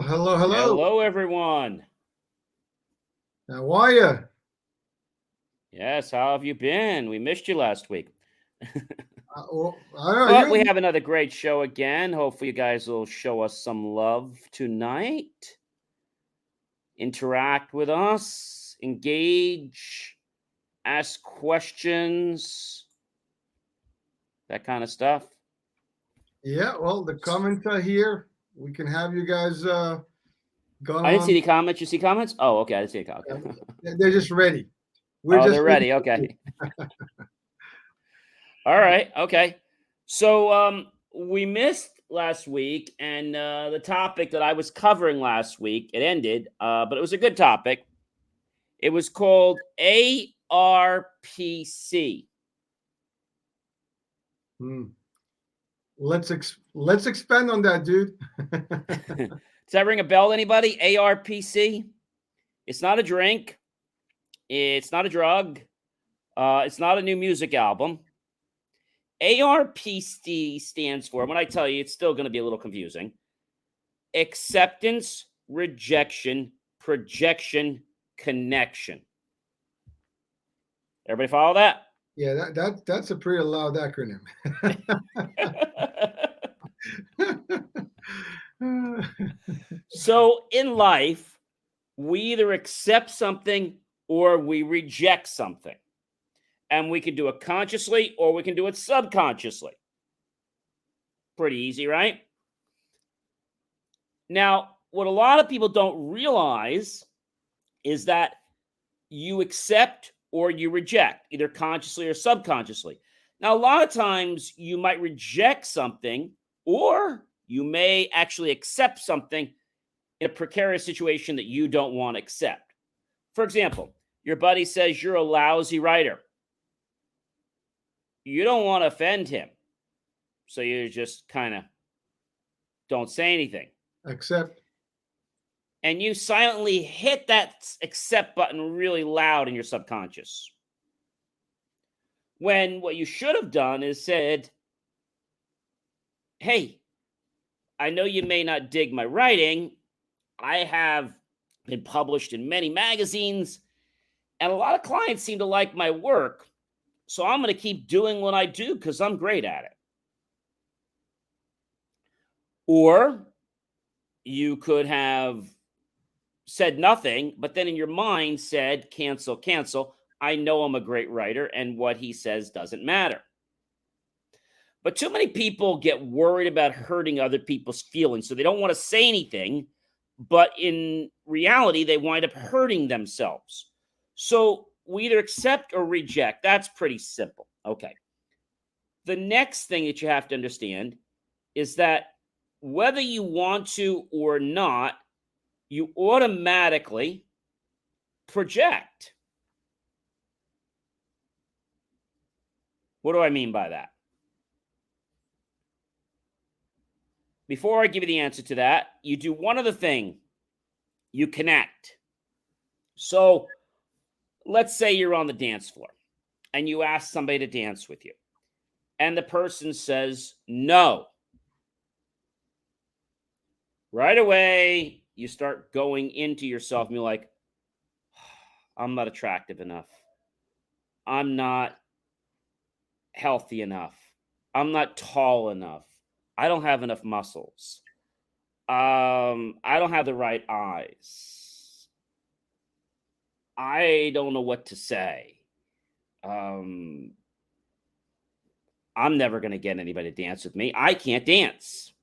Hello. Hello, everyone. How are you? Yes, how have you been? We missed you last week. I don't know But we you. have another great show again. Hopefully, you guys will show us some love tonight. Interact with us, engage, ask questions, that kind of stuff. Yeah, well, the comments are here. We can have you guys going I didn't see on. the comments. You see comments? Oh, okay. I didn't see the comments. Okay. They're just ready. We're Oh, just they're ready. ready. Okay. All right. Okay. So we missed last week, and the topic that I was covering last week it ended, but it was a good topic. It was called ARPC. Hmm. Let's expand on that, dude. Does that ring a bell to anybody? ARPC. It's not a drink. It's not a drug. It's not a new music album. ARPC stands for, when I tell you, it's still going to be a little confusing. Acceptance, rejection, projection, connection. Everybody follow that? Yeah, that's a pretty loud acronym. So in life, we either accept something or we reject something. And we can do it consciously or we can do it subconsciously. Pretty easy, right? Now, what a lot of people don't realize is that you accept or you reject, either consciously or subconsciously. Now, a lot of times you might reject something or you may actually accept something in a precarious situation that you don't want to accept. For example, your buddy says you're a lousy writer. You don't want to offend him. So you just kind of don't say anything. Accept. And you silently hit that accept button really loud in your subconscious. When what you should have done is said, hey, I know you may not dig my writing. I have been published in many magazines, and a lot of clients seem to like my work. So I'm going to keep doing what I do because I'm great at it. Or you could have said nothing, but then in your mind said, cancel, cancel. I know I'm a great writer, and what he says doesn't matter. But too many people get worried about hurting other people's feelings, so they don't want to say anything, but in reality, they wind up hurting themselves. So we either accept or reject. That's pretty simple. Okay. The next thing that you have to understand is that whether you want to or not, you automatically project. What do I mean by that? Before I give you the answer to that, you do one other thing. You connect. So let's say you're on the dance floor and you ask somebody to dance with you, and the person says no. Right away, you start going into yourself and you're like, I'm not attractive enough. I'm not healthy enough. I'm not tall enough. I don't have enough muscles. I don't have the right eyes. I don't know what to say. I'm never going to get anybody to dance with me. I can't dance.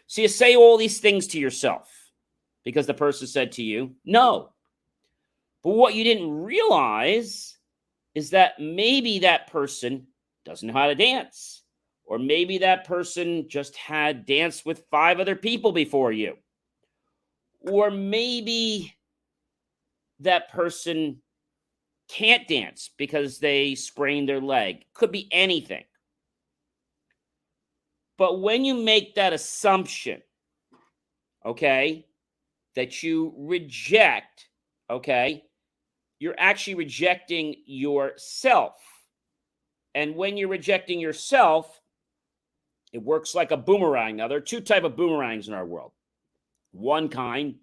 So you say all these things to yourself because the person said to you, no. But what you didn't realize is that maybe that person doesn't know how to dance. Or maybe that person just had danced with 5 other people before you. Or maybe that person can't dance because they sprained their leg. Could be anything. But when you make that assumption, okay, that you reject, okay, you're actually rejecting yourself. And when you're rejecting yourself, it works like a boomerang. Now, there are 2 types of boomerangs in our world. One kind,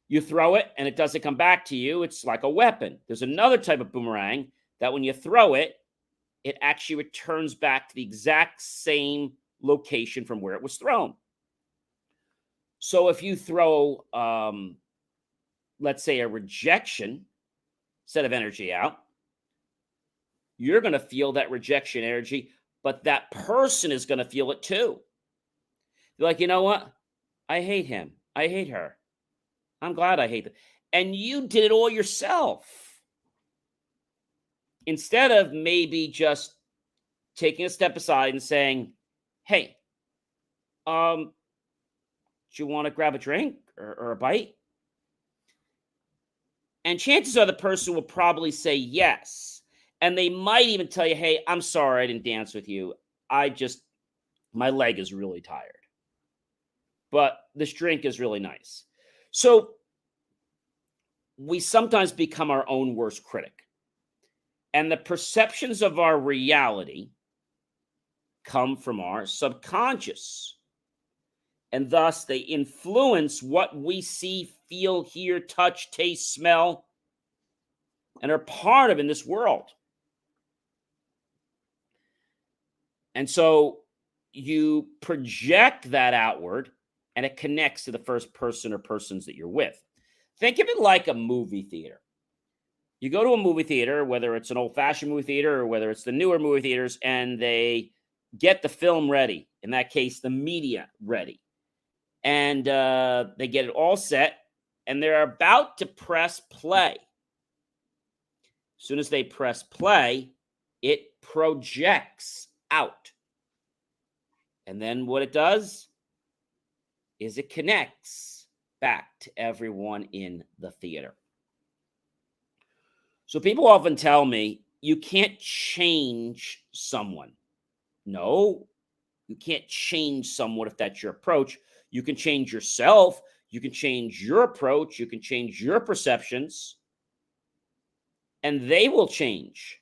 you throw it and it doesn't come back to you. It's like a weapon. There's another type of boomerang that when you throw it, it actually returns back to the exact same location from where it was thrown. So if you throw, let's say, a rejection set of energy out, you're going to feel that rejection energy, but that person is going to feel it too. You're like, you know what? I hate him. I hate her. I'm glad I hate them. And you did it all yourself. Instead of maybe just taking a step aside and saying, hey, do you want to grab a drink or a bite? And chances are the person will probably say yes. And they might even tell you, hey, I'm sorry I didn't dance with you. My leg is really tired. But this drink is really nice. So we sometimes become our own worst critic. And the perceptions of our reality come from our subconscious. And thus they influence what we see, feel, hear, touch, taste, smell, and are part of in this world. And so you project that outward and it connects to the first person or persons that you're with. Think of it like a movie theater. You go to a movie theater, whether it's an old-fashioned movie theater or whether it's the newer movie theaters, and they get the film ready. In that case, the media ready. And they get it all set, and they're about to press play. As soon as they press play, it projects out. And then what it does is it connects back to everyone in the theater. So people often tell me, you can't change someone. No, you can't change someone if that's your approach. You can change yourself. You can change your approach. You can change your perceptions. And they will change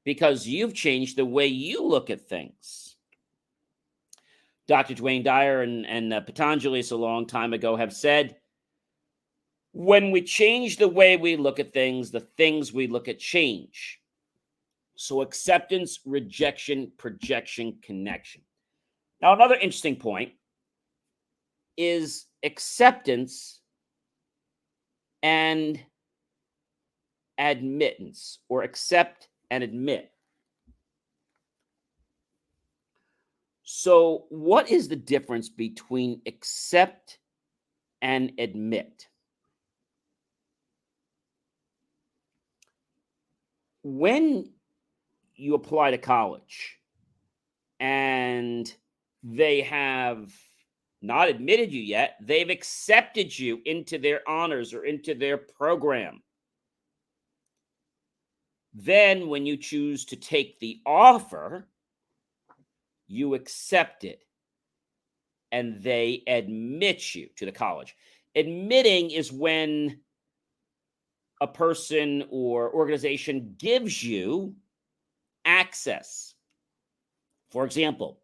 because you've changed the way you look at things. Dr. Dwayne Dyer and Patanjali a long time ago have said, when we change the way we look at things, the things we look at change. So acceptance, rejection, projection, connection. Now, another interesting point is acceptance and admittance, or accept and admit. So what is the difference between accept and admit? When you apply to college and they have not admitted you yet, they've accepted you into their honors or into their program. Then when you choose to take the offer, you accept it and they admit you to the college. Admitting is when a person or organization gives you access. For example,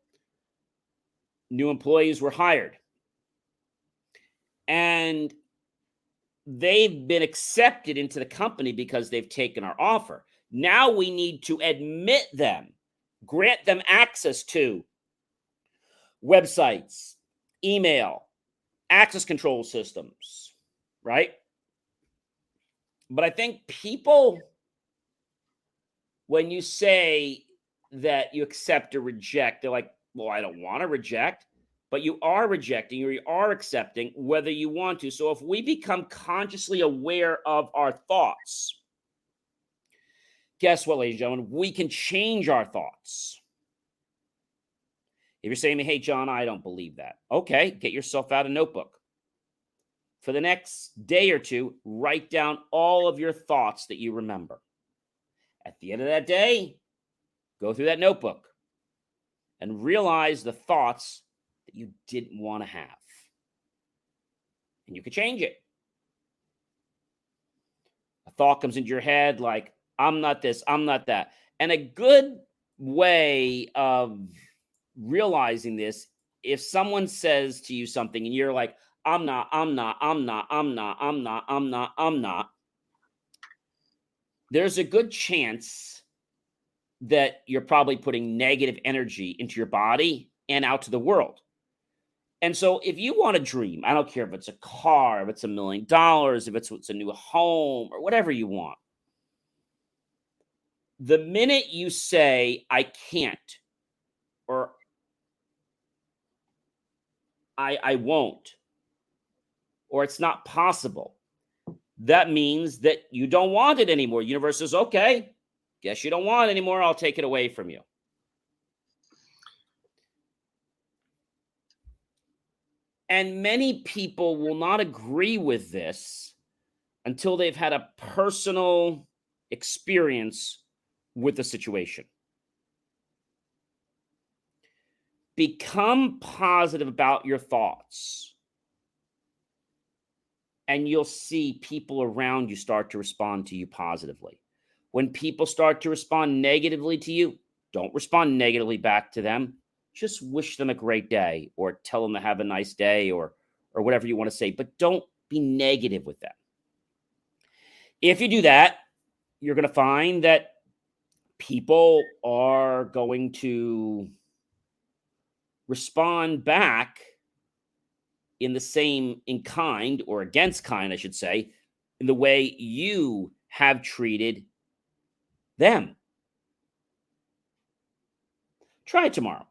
new employees were hired and they've been accepted into the company because they've taken our offer. Now we need to admit them, grant them access to websites, email, access control systems, right? But I think people, when you say that you accept or reject, they're like, well, I don't want to reject, but you are rejecting or you are accepting whether you want to. So if we become consciously aware of our thoughts, guess what, ladies and gentlemen, we can change our thoughts. If you're saying to me, hey, John, I don't believe that. Okay, get yourself out a notebook. For the next day or two, write down all of your thoughts that you remember. At the end of that day, go through that notebook and realize the thoughts that you didn't want to have. And you can change it. A thought comes into your head like, I'm not this, I'm not that. And a good way of realizing this, if someone says to you something and you're like, I'm not, there's a good chance that you're probably putting negative energy into your body and out to the world. And so if you want to dream, I don't care if it's a car, if it's $1 million, if it's a new home or whatever you want. The minute you say, I can't, or I won't, or it's not possible, that means that you don't want it anymore. Universe says, okay, guess you don't want it anymore. I'll take it away from you. And many people will not agree with this until they've had a personal experience with the situation. Become positive about your thoughts, and you'll see people around you start to respond to you positively. When people start to respond negatively to you, don't respond negatively back to them. Just wish them a great day, or tell them to have a nice day, or whatever you want to say, but don't be negative with them. If you do that, you're going to find that people are going to respond back in the same, in kind, or against kind, I should say, in the way you have treated them. Try it tomorrow.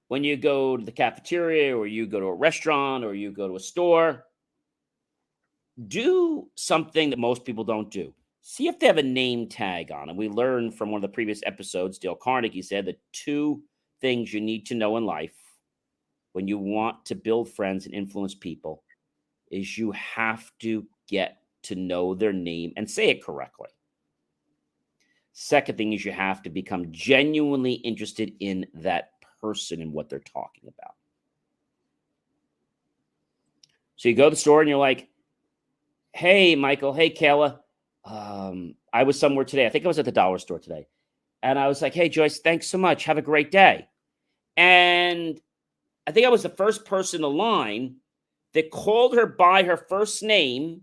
When you go to the cafeteria, or you go to a restaurant, or you go to a store, do something that most people don't do. See if they have a name tag on it. We learned from one of the previous episodes, Dale Carnegie said that 2 things you need to know in life when you want to build friends and influence people is you have to get to know their name and say it correctly. Second thing is you have to become genuinely interested in that person and what they're talking about. So you go to the store and you're like, hey, Michael, hey, Kayla. I was somewhere today. I think I was at the dollar store today. And I was like, hey, Joyce, thanks so much. Have a great day. And I think I was the first person in the line that called her by her first name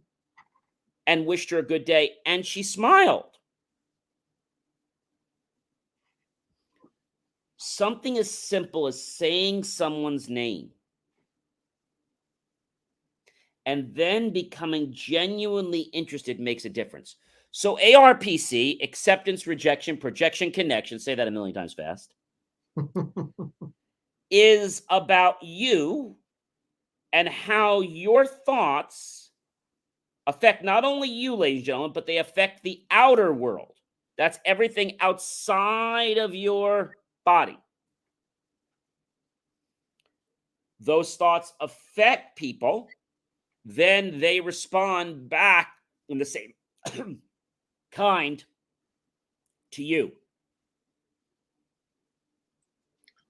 and wished her a good day. And she smiled. Something as simple as saying someone's name and then becoming genuinely interested makes a difference. So ARPC, acceptance, rejection, projection, connection, say that 1 million times fast, is about you and how your thoughts affect not only you, ladies and gentlemen, but they affect the outer world. That's everything outside of your body. Those thoughts affect people, then they respond back in the same kind to you.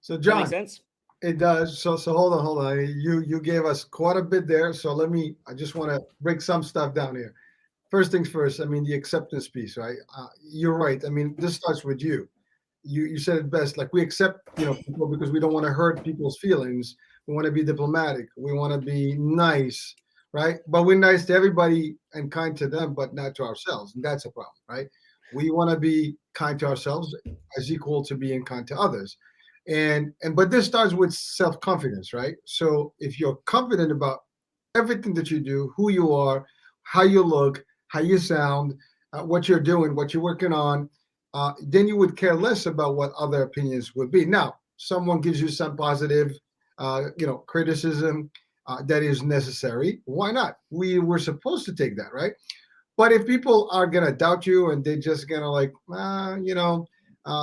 So, Does that John, make sense? it does. So hold on. You gave us quite a bit there. So I just want to break some stuff down here. First things first, I mean, the acceptance piece, right? You're right. I mean, this starts with you. You said it best. Like, we accept, people because we don't want to hurt people's feelings. We want to be diplomatic. We want to be nice, right? But we're nice to everybody and kind to them, but not to ourselves. And that's a problem, right? We want to be kind to ourselves as equal to being kind to others. But this starts with self-confidence, right? So if you're confident about everything that you do, who you are, how you look, how you sound, what you're doing, what you're working on, then you would care less about what other opinions would be. Now, someone gives you some positive, criticism that is necessary. Why not? We're supposed to take that, right? But if people are gonna doubt you and they're just gonna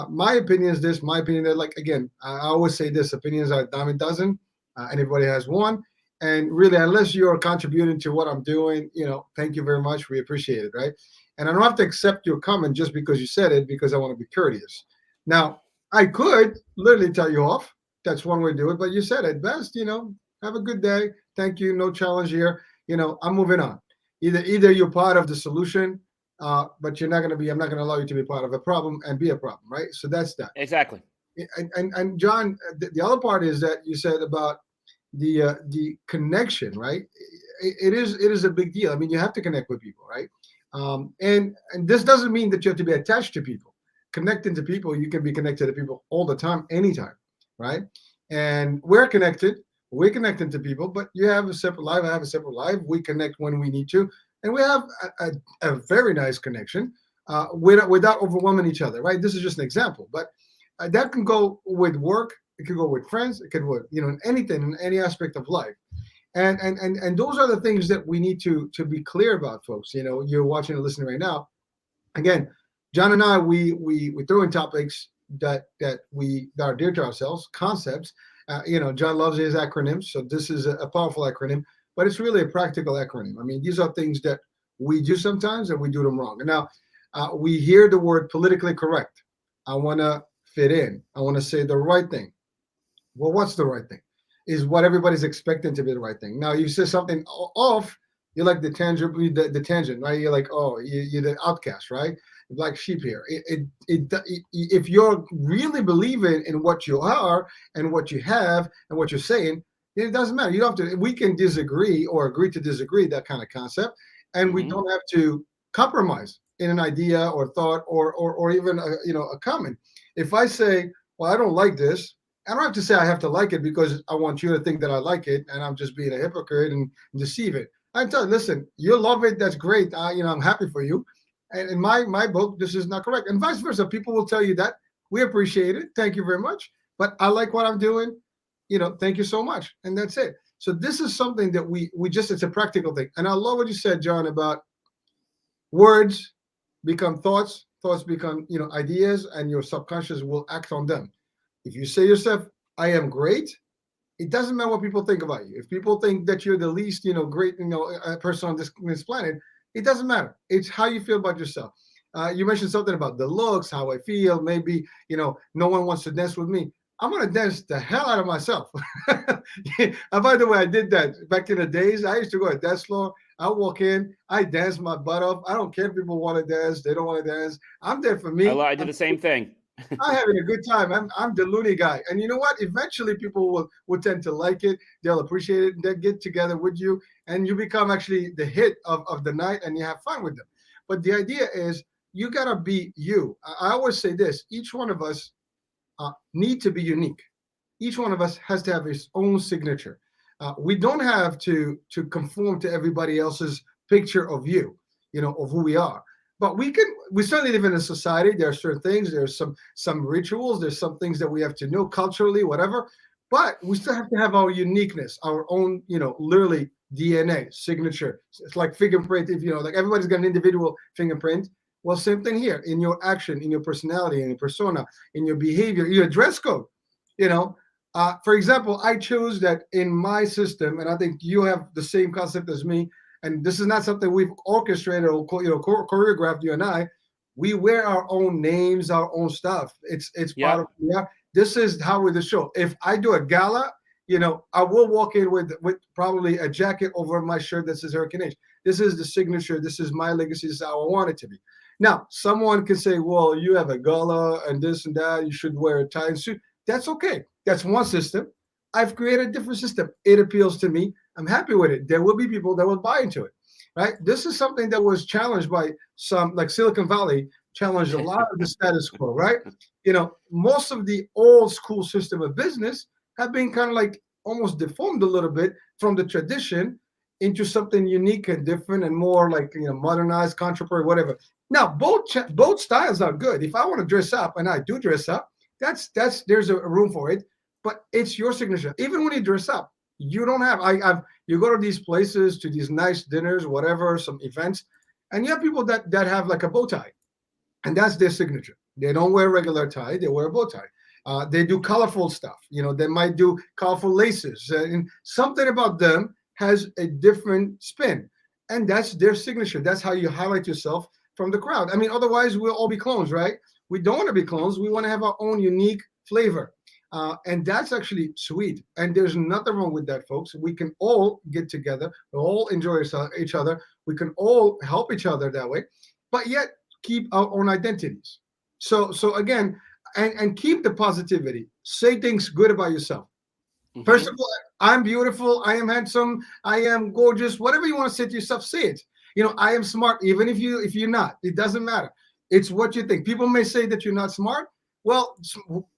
my opinion is this, my opinion that, like, again, I always say this: opinions are a dime a dozen, and everybody has one. And really, unless you're contributing to what I'm doing, thank you very much. We appreciate it, right? And I don't have to accept your comment just because you said it, because I want to be courteous. Now, I could literally tell you off. That's one way to do it. But you said it best, have a good day. Thank you. No challenge here. I'm moving on. Either you're part of the solution, but I'm not going to allow you to be part of a problem and be a problem, right? So that's that. Exactly. And John, the other part is that you said about the connection, right? it is a big deal. I mean, you have to connect with people, right? And this doesn't mean that you have to be attached to people. Connecting to people, you can be connected to people all the time, anytime, right? And we're connected. We're connecting to people, but you have a separate life. I have a separate life. We connect when we need to, and we have a very nice connection without overwhelming each other, right? This is just an example, but that can go with work. It could go with friends. It could with in anything, in any aspect of life. And those are the things that we need to be clear about, folks. You're watching and listening right now. Again, John and I, we throw in topics that are dear to ourselves, concepts. John loves his acronyms, so this is a powerful acronym, but it's really a practical acronym. I mean, these are things that we do sometimes and we do them wrong. And now we hear the word politically correct. I want to fit in. I want to say the right thing. Well, what's the right thing? Is what everybody's expecting to be the right thing. Now, you say something off, you're like the tangent, right? You're like, oh, you're the outcast, right? Black sheep here. If you're really believing in what you are and what you have and what you're saying, it doesn't matter. You don't have to. We can disagree or agree to disagree, that kind of concept, and we don't have to compromise in an idea or thought or even a comment. If I say, well, I don't like this, I don't have to say I have to like it because I want you to think that I like it and I'm just being a hypocrite and deceive it. I tell you, listen, you love it, that's great. I'm happy for you. And in my book, this is not correct. And vice versa. People will tell you that. We appreciate it. Thank you very much. But I like what I'm doing. Thank you so much. And that's it. So this is something that we just, it's a practical thing. And I love what you said, John, about words become thoughts become, ideas, and your subconscious will act on them. If you say yourself, I am great, it doesn't matter what people think about you. If people think that you're the least, great, person on this planet, it doesn't matter. It's how you feel about yourself. You mentioned something about the looks, how I feel. Maybe, no one wants to dance with me. I'm going to dance the hell out of myself. And by the way, I did that back in the days. I used to go to dance floor. I walk in, I dance my butt off. I don't care if people want to dance. They don't want to dance. I'm there for me. I do the same thing. I'm having a good time. I'm the loony guy. And you know what? Eventually people will tend to like it. They'll appreciate it. They'll get together with you and you become actually the hit of the night and you have fun with them. But the idea is you got to be you. I always say this, each one of us need to be unique. Each one of us has to have his own signature. We don't have to conform to everybody else's picture of you, of who we are. But we certainly live in a society. There are certain things, there's some rituals, there's some things that we have to know culturally, whatever. But we still have to have our uniqueness, our own, literally DNA, signature. It's like fingerprint, if like everybody's got an individual fingerprint. Well, same thing here in your action, in your personality, in your persona, in your behavior, your dress code. For example, I chose that in my system, and I think you have the same concept as me. And this is not something we've orchestrated or choreographed. You and I, we wear our own names, our own stuff. It's part of This is how we do the show. If I do a gala, I will walk in with probably a jacket over my shirt that says Hurricane H. This is the signature. This is my legacy. This is how I want it to be. Now, someone can say, well, you have a gala and this and that. You should wear a tie and suit. That's okay. That's one system. I've created a different system. It appeals to me. I'm happy with it. There will be people that will buy into it, right? This is something that was challenged by some, like Silicon Valley, challenged a lot of the status quo, right? Most of the old school system of business have been kind of like almost deformed a little bit from the tradition into something unique and different and more like, modernized, contemporary, whatever. Now, both styles are good. If I want to dress up, and I do dress up, there's a room for it, but it's your signature. Even when you dress up, you don't have, you go to these places, to these nice dinners, whatever, some events, and you have people that have like a bow tie, and that's their signature. They don't wear a regular tie, they wear a bow tie. They do colorful stuff. They might do colorful laces, and something about them has a different spin, and that's their signature. That's how you highlight yourself from the crowd. I mean, otherwise we'll all be clones, right? We don't want to be clones. We want to have our own unique flavor. And that's actually sweet. And there's nothing wrong with that, folks. We can all get together, all enjoy each other. We can all help each other that way, but yet keep our own identities. So again, and keep the positivity. Say things good about yourself. First Mhm. of all, I'm beautiful, I am handsome, I am gorgeous, whatever you want to say to yourself, say it. I am smart, even if you're not, it doesn't matter. It's what you think. People may say that you're not smart. Well,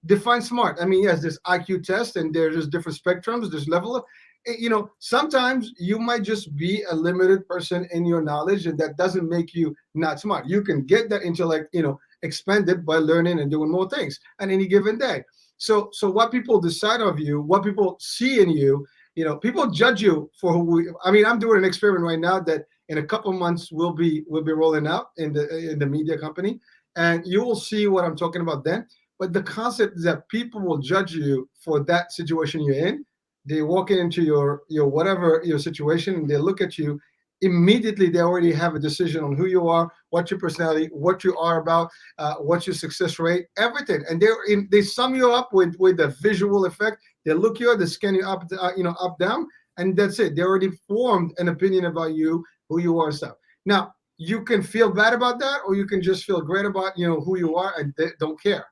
define smart. I mean, yes, there's IQ test and there's just different spectrums, there's level of, sometimes you might just be a limited person in your knowledge, and that doesn't make you not smart. You can get that intellect, expanded by learning and doing more things on any given day. So what people decide of you, what people see in you, people judge you for who I mean, I'm doing an experiment right now that in a couple months will be rolling out in the media company, and you will see what I'm talking about then. But the concept is that people will judge you for that situation you're in. They walk into your whatever your situation, and they look at you. Immediately, they already have a decision on who you are, what your personality, what you are about, what's your success rate, everything, and they sum you up with a visual effect. They look you up, they scan you up, up down, and that's it. They already formed an opinion about you, who you are, and stuff. Now you can feel bad about that, or you can just feel great about who you are, and they don't care,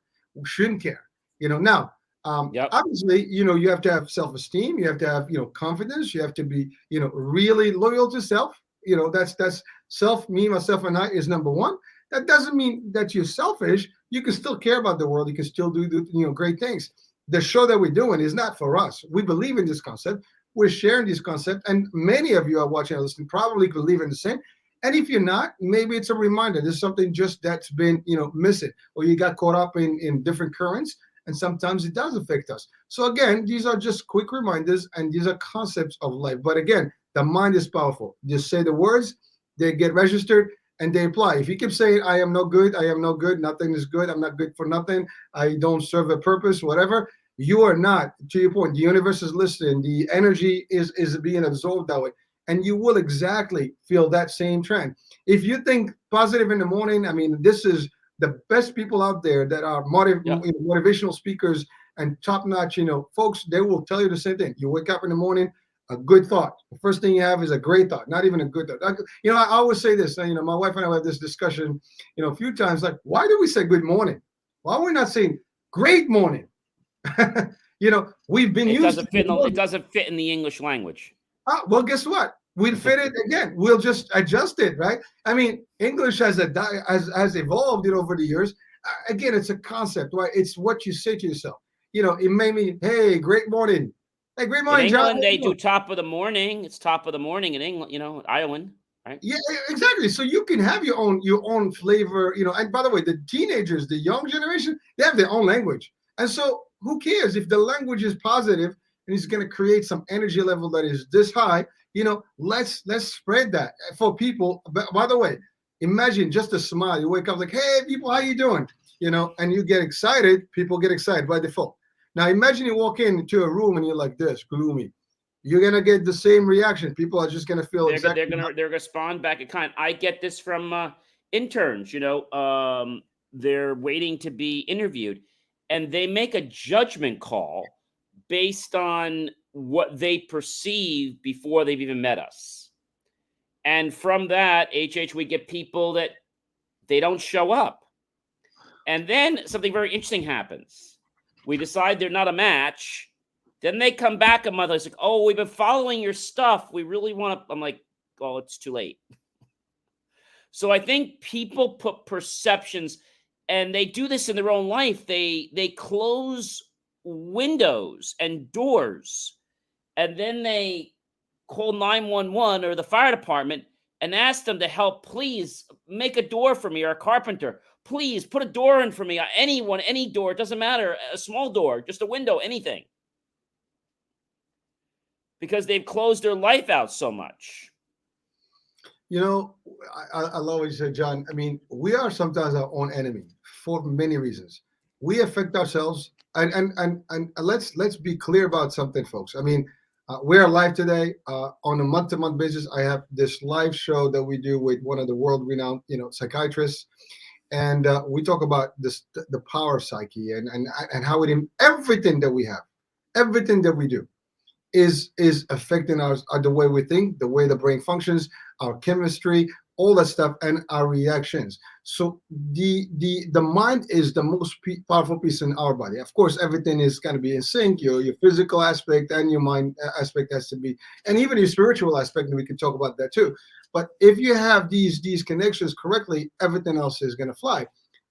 shouldn't care. Now, Yep. obviously, you have to have self-esteem, you have to have confidence, you have to be really loyal to self. That's self, me, myself, and I is number one. That doesn't mean that you're selfish. You can still care about the world, you can still do great things. The show that we're doing is not for us. We believe in this concept, we're sharing this concept, and many of you are watching and listening probably believe in the same. And if you're not, maybe it's a reminder. There's something just that's been missing, or you got caught up in different currents, and sometimes it does affect us. So again, these are just quick reminders, and these are concepts of life. But again, the mind is powerful. Just say the words, they get registered, and they apply. If you keep saying, I am no good, I am no good, nothing is good, I'm not good for nothing, I don't serve a purpose, whatever, you are not. To your point, the universe is listening, the energy is being absorbed that way, and you will exactly feel that same trend. If you think positive in the morning, I mean, this is the best people out there that are Yep. motivational speakers and top-notch, folks. They will tell you the same thing. You wake up in the morning, a good thought. The first thing you have is a great thought, not even a good thought. I always say this. My wife and I have this discussion, a few times. Like, why do we say good morning? Why are we not saying great morning? We've been It used to doesn't fit. It it. doesn't fit in the English language. Well, guess what? We'll fit it again. We'll just adjust it, right? I mean, English has evolved over the years. Again, it's a concept, right? It's what you say to yourself. It may mean, "Hey, great morning." Hey, great In morning, John. England, they do top of the morning. It's top of the morning in England. Ireland, right? Yeah, exactly. So you can have your own flavor. And by the way, the teenagers, the young generation, they have their own language. And so who cares if the language is positive and it's going to create some energy level that is this high? Let's spread that for people. But by the way, imagine just a smile. You wake up like, "Hey, people, how you doing?" And you get excited. People get excited by default. Now imagine you walk into a room and you're like this, gloomy. You're gonna get the same reaction. People are just gonna feel They're exactly. gonna respond back in kind. I get this from interns. They're waiting to be interviewed, and they make a judgment call based on what they perceive before they've even met us. And from that, we get people that they don't show up. And then something very interesting happens. We decide they're not a match. Then they come back a month. It's like, "Oh, we've been following your stuff. We really want to." I'm like, "Oh, it's too late." So I think people put perceptions, and they do this in their own life. They close windows and doors, and then they call 911 or the fire department and ask them to help. "Please make a door for me," or a carpenter. "Please put a door in for me." Anyone, any door, it doesn't matter. A small door, just a window, anything. Because they've closed their life out so much. You know, I love what you said, John. I mean, we are sometimes our own enemy for many reasons. We affect ourselves, and let's be clear about something, folks. I mean, we're live today on a month-to-month basis. I have this live show that we do with one of the world-renowned, psychiatrists, and we talk about the power of psyche, and how everything that we have, everything that we do is affecting the way we think, the way the brain functions, our chemistry, all that stuff, and our reactions. So the mind is the most powerful piece in our body. Of course, everything is going to be in sync. Your physical aspect and your mind aspect has to be, and even your spiritual aspect. And we can talk about that too. But if you have these connections correctly, everything else is going to fly.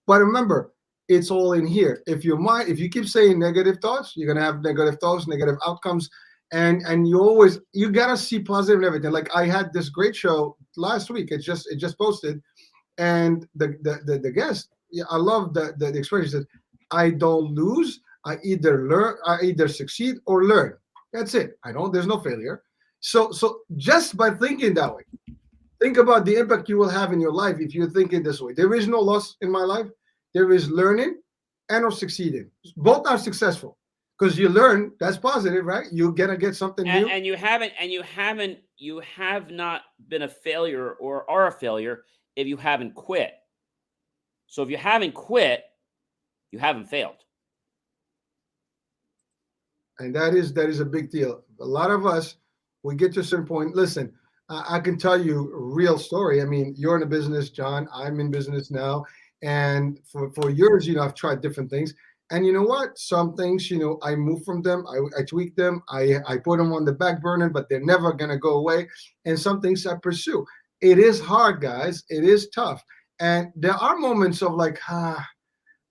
But remember, it's all in here. If your mind, if you keep saying negative thoughts, you're gonna have negative thoughts, negative outcomes, and you gotta see positive in everything. Like I had this great show last week. It just posted, and the guest, yeah, I love the expression that I don't lose. I either succeed or learn. That's it. I don't. There's no failure. So just by thinking that way, think about the impact you will have in your life if you're thinking this way. There is no loss in my life. There is learning and or succeeding. Both are successful because you learn. That's positive, right? You're gonna get something new. And you have not been a failure or are a failure if you haven't quit. So if you haven't quit, you haven't failed. And that is a big deal. A lot of us, we get to a certain point. Listen, I can tell you a real story. I mean, you're in a business, John. I'm in business now, and for years, I've tried different things. And you know what? Some things, I move from them. I tweak them. I put them on the back burner, but they're never gonna go away. And some things I pursue. It is hard, guys. It is tough, and there are moments of like, I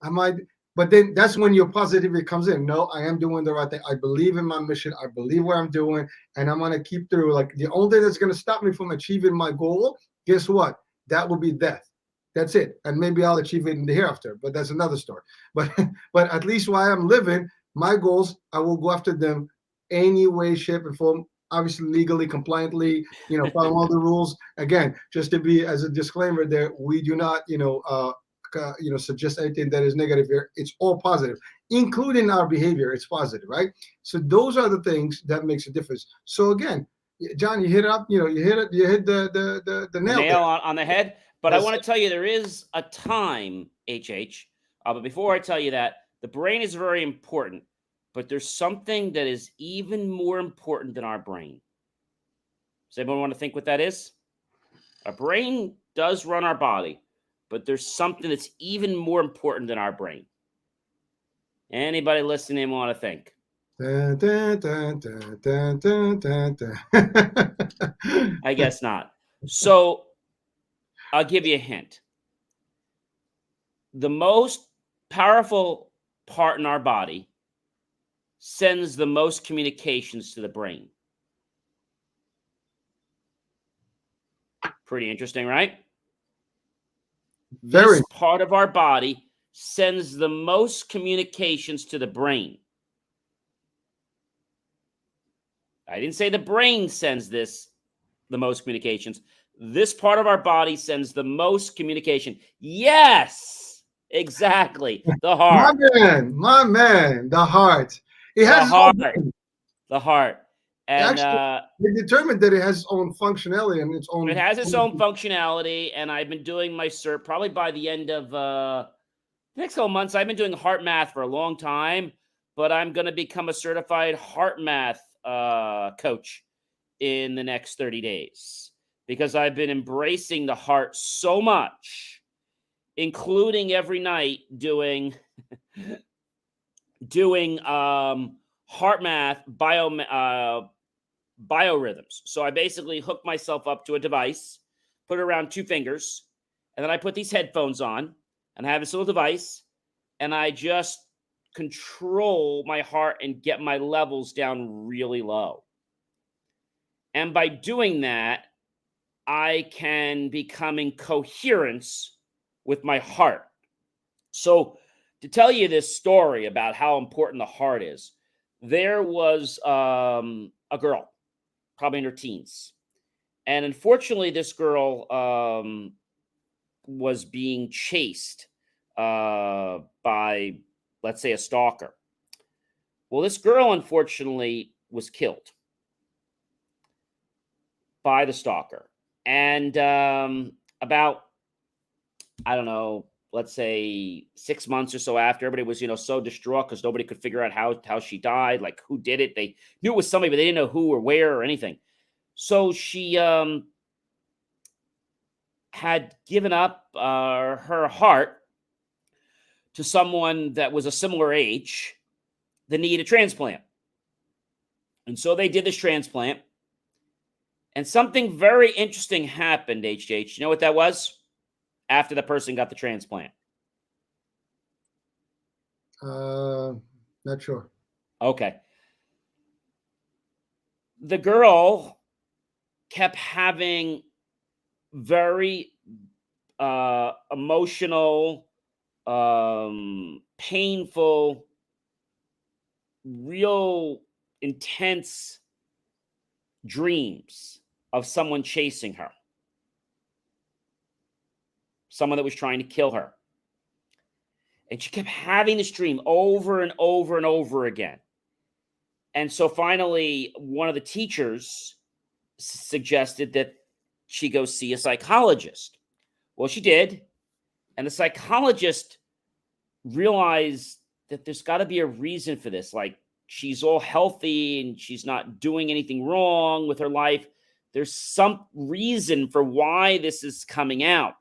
might, but then that's when your positivity comes in. No, I am doing the right thing. I believe in my mission. I believe what I'm doing, and I'm gonna keep through. Like the only thing that's gonna stop me from achieving my goal, guess what? That will be death. That's it. And maybe I'll achieve it in the hereafter, but that's another story. But but at least while I'm living, my goals, I will go after them any way, shape, and form. Obviously, legally, compliantly, follow all the rules. Again, just to be as a disclaimer, there we do not, suggest anything that is negative here. It's all positive, including our behavior. It's positive, right? So those are the things that makes a difference. So again, John, you hit it up. You hit the nail there. On the head. But I want to tell you, there is a time, HH. But before I tell you that, the brain is very important. But there's something that is even more important than our brain. Does anyone want to think what that is? Our brain does run our body, but there's something that's even more important than our brain. Anybody listening want to think? Dun, dun, dun, dun, dun, dun, dun. I guess not. So I'll give you a hint. The most powerful part in our body sends the most communications to the brain. Pretty interesting, right? Very. This part of our body sends the most communications to the brain. I didn't say the brain sends the most communications. This part of our body sends the most communication. Yes, exactly. The heart. My man, the heart. It has the heart. And actually, they determined that it has its own functionality and its own. It has its own functionality, and I've been doing my cert probably by the end of the next couple months. I've been doing heart math for a long time, but I'm going to become a certified heart math coach in the next 30 days because I've been embracing the heart so much, including every night doing heart math biorhythms. So I basically hook myself up to a device, put it around 2 fingers, and then I put these headphones on, and I have this little device, and I just control my heart and get my levels down really low. And by doing that, I can become in coherence with my heart. So to tell you this story about how important the heart is, there was a girl, probably in her teens. And unfortunately, this girl was being chased by, let's say, a stalker. Well, this girl, unfortunately, was killed by the stalker. And about, I don't know, let's say 6 months or so after, everybody was, so distraught because nobody could figure out how she died, like who did it. They knew it was somebody, but they didn't know who or where or anything. So she had given up her heart to someone that was a similar age that needed a transplant. And so they did this transplant. And something very interesting happened, HH. You know what that was? After the person got the transplant. Not sure. Okay. The girl kept having very emotional, painful, real intense dreams of someone chasing her, someone that was trying to kill her. And she kept having this dream over and over and over again. And so finally, one of the teachers suggested that she go see a psychologist. Well, she did. And the psychologist realized that there's got to be a reason for this. Like, she's all healthy and she's not doing anything wrong with her life. There's some reason for why this is coming out.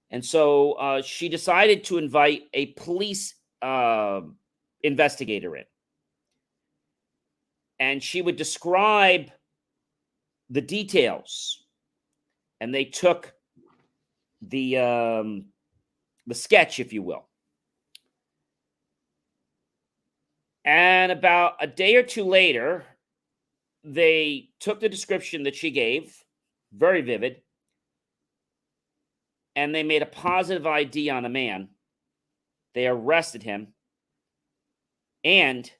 And so she decided to invite a police investigator in. And she would describe the details. And they took the sketch, if you will. And about a day or two later, they took the description that she gave, very vivid, and they made a positive ID on a man. They arrested him. And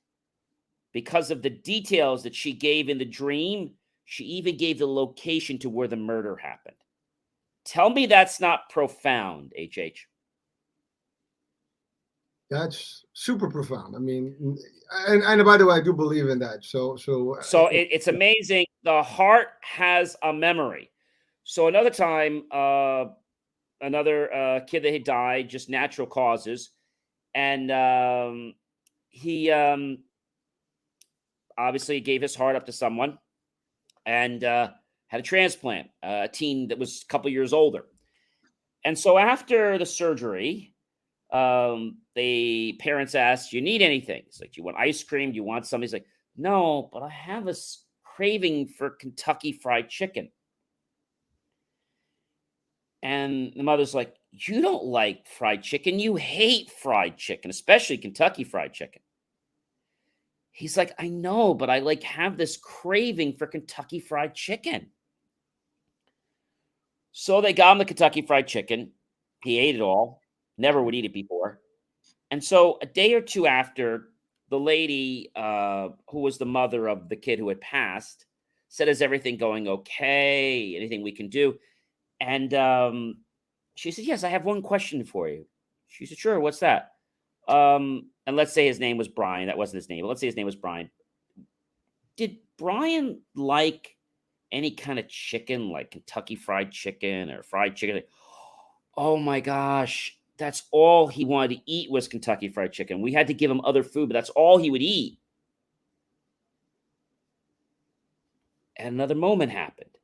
because of the details that she gave in the dream, she even gave the location to where the murder happened. Tell me that's not profound, HH. That's super profound. I mean, and by the way, I do believe in that. So it's amazing. The heart has a memory. So another time, another kid that had died, just natural causes, and he obviously gave his heart up to someone, and had a transplant, a teen that was a couple years older. And so after the surgery, the parents asked, "Do you need anything?" It's like, "Do you want ice cream? Do you want something?" He's like, "No, but I have a craving for Kentucky Fried Chicken." And the mother's like, "You don't like fried chicken. You hate fried chicken, especially Kentucky Fried Chicken." He's like, "I know, but I have this craving for Kentucky Fried Chicken." So they got him the Kentucky Fried Chicken. He ate it all. Never would eat it before. And so a day or two after, the lady who was the mother of the kid who had passed said, "Is everything going okay? Anything we can do?" And she said, "Yes, I have one question for you." She said, "Sure, what's that?" And let's say his name was Brian. That wasn't his name, but let's say his name was Brian. Did Brian like any kind of chicken, like Kentucky Fried Chicken or fried chicken? Like, oh my gosh, that's all he wanted to eat was Kentucky Fried Chicken. We had to give him other food, but that's all he would eat. And another moment happened.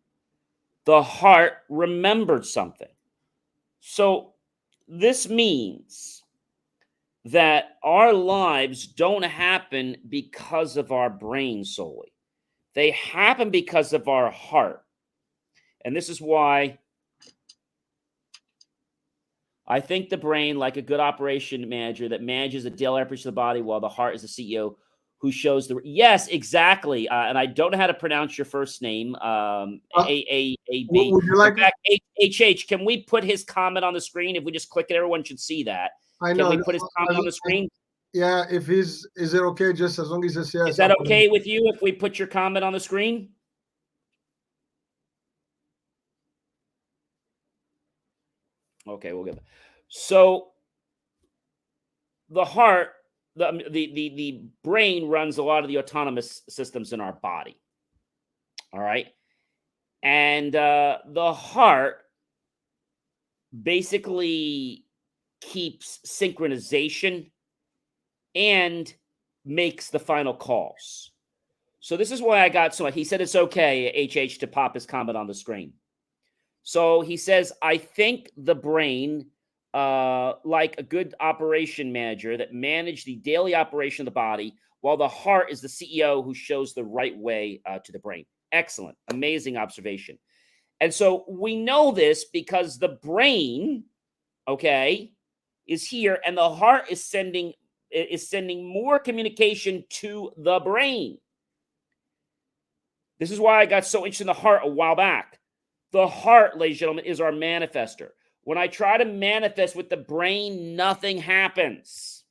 The heart remembered something. So this means that our lives don't happen because of our brain solely. They happen because of our heart. And this is why I think the brain, like a good operation manager that manages the daily operation of the body, while the heart is the CEO who shows the... Yes, exactly. And I don't know how to pronounce your first name. A-A-A-B. Would you like... In fact, HH, can we put his comment on the screen? If we just click it, everyone should see that. I know. Can we put his comment on the screen? Yeah, if is it okay? Just as long as he says yes. Is that okay with you if we put your comment on the screen? Okay, we'll get that. So the heart, the brain runs a lot of the autonomous systems in our body. All right. And the heart basically keeps synchronization and makes the final calls. So this is why I got so he said it's okay, HH, to pop his comment on the screen. So he says, I think the brain, like a good operation manager that manage the daily operation of the body, while the heart is the CEO who shows the right way to the brain. Excellent. Amazing observation. And so we know this because the brain, okay, is here and the heart is sending more communication to the brain. This is why I got so interested in the heart a while back. The heart, ladies and gentlemen, is our manifester. When I try to manifest with the brain, nothing happens.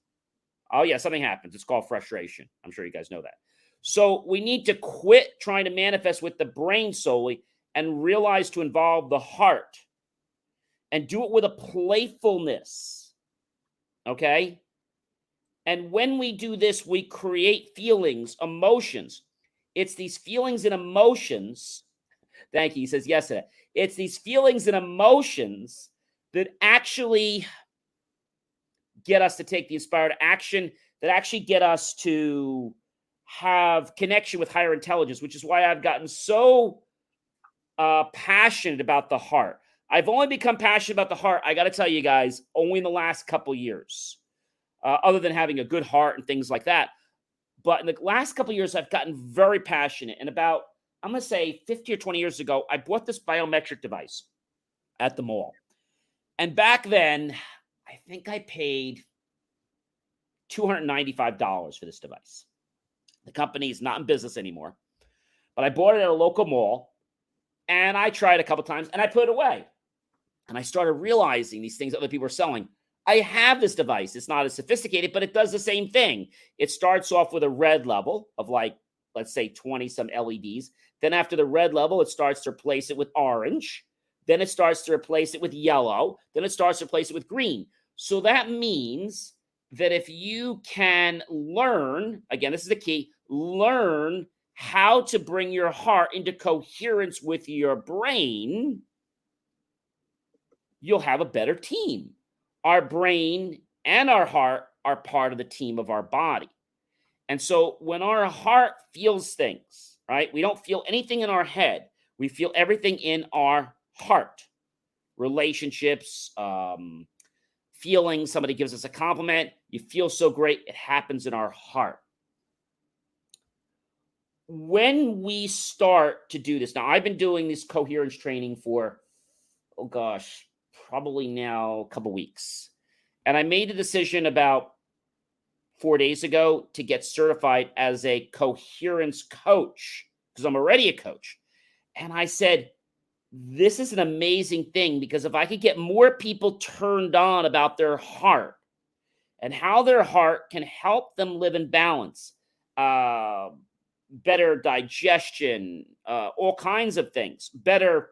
Oh, yeah, something happens. It's called frustration. I'm sure you guys know that. So we need to quit trying to manifest with the brain solely and realize to involve the heart and do it with a playfulness. Okay? And when we do this, we create feelings, emotions. It's these feelings and emotions. Thank you. He says yes to that. It's these feelings and emotions that actually get us to take the inspired action, that actually get us to have connection with higher intelligence, which is why I've gotten so passionate about the heart. I've only become passionate about the heart, I got to tell you guys, only in the last couple years, other than having a good heart and things like that. But in the last couple of years, I've gotten very passionate. And about, I'm going to say 50 or 20 years ago, I bought this biometric device at the mall. And back then, I think I paid $295 for this device. The company is not in business anymore. But I bought it at a local mall. And I tried a couple times and I put it away. And I started realizing these things other people are selling. I have this device. It's not as sophisticated, but it does the same thing. It starts off with a red level of like, let's say 20 some LEDs. Then after the red level, it starts to replace it with orange. Then it starts to replace it with yellow. Then it starts to replace it with green. So that means that if you can learn, again, this is the key, learn how to bring your heart into coherence with your brain, you'll have a better team. Our brain and our heart are part of the team of our body. And so when our heart feels things, right, we don't feel anything in our head. We feel everything in our heart. Relationships, feelings, somebody gives us a compliment, you feel so great, it happens in our heart. When we start to do this, now I've been doing this coherence training for, oh gosh, probably now a couple weeks. And I made a decision about 4 days ago to get certified as a coherence coach because I'm already a coach. And I said, this is an amazing thing because if I could get more people turned on about their heart and how their heart can help them live in balance, better digestion, all kinds of things, better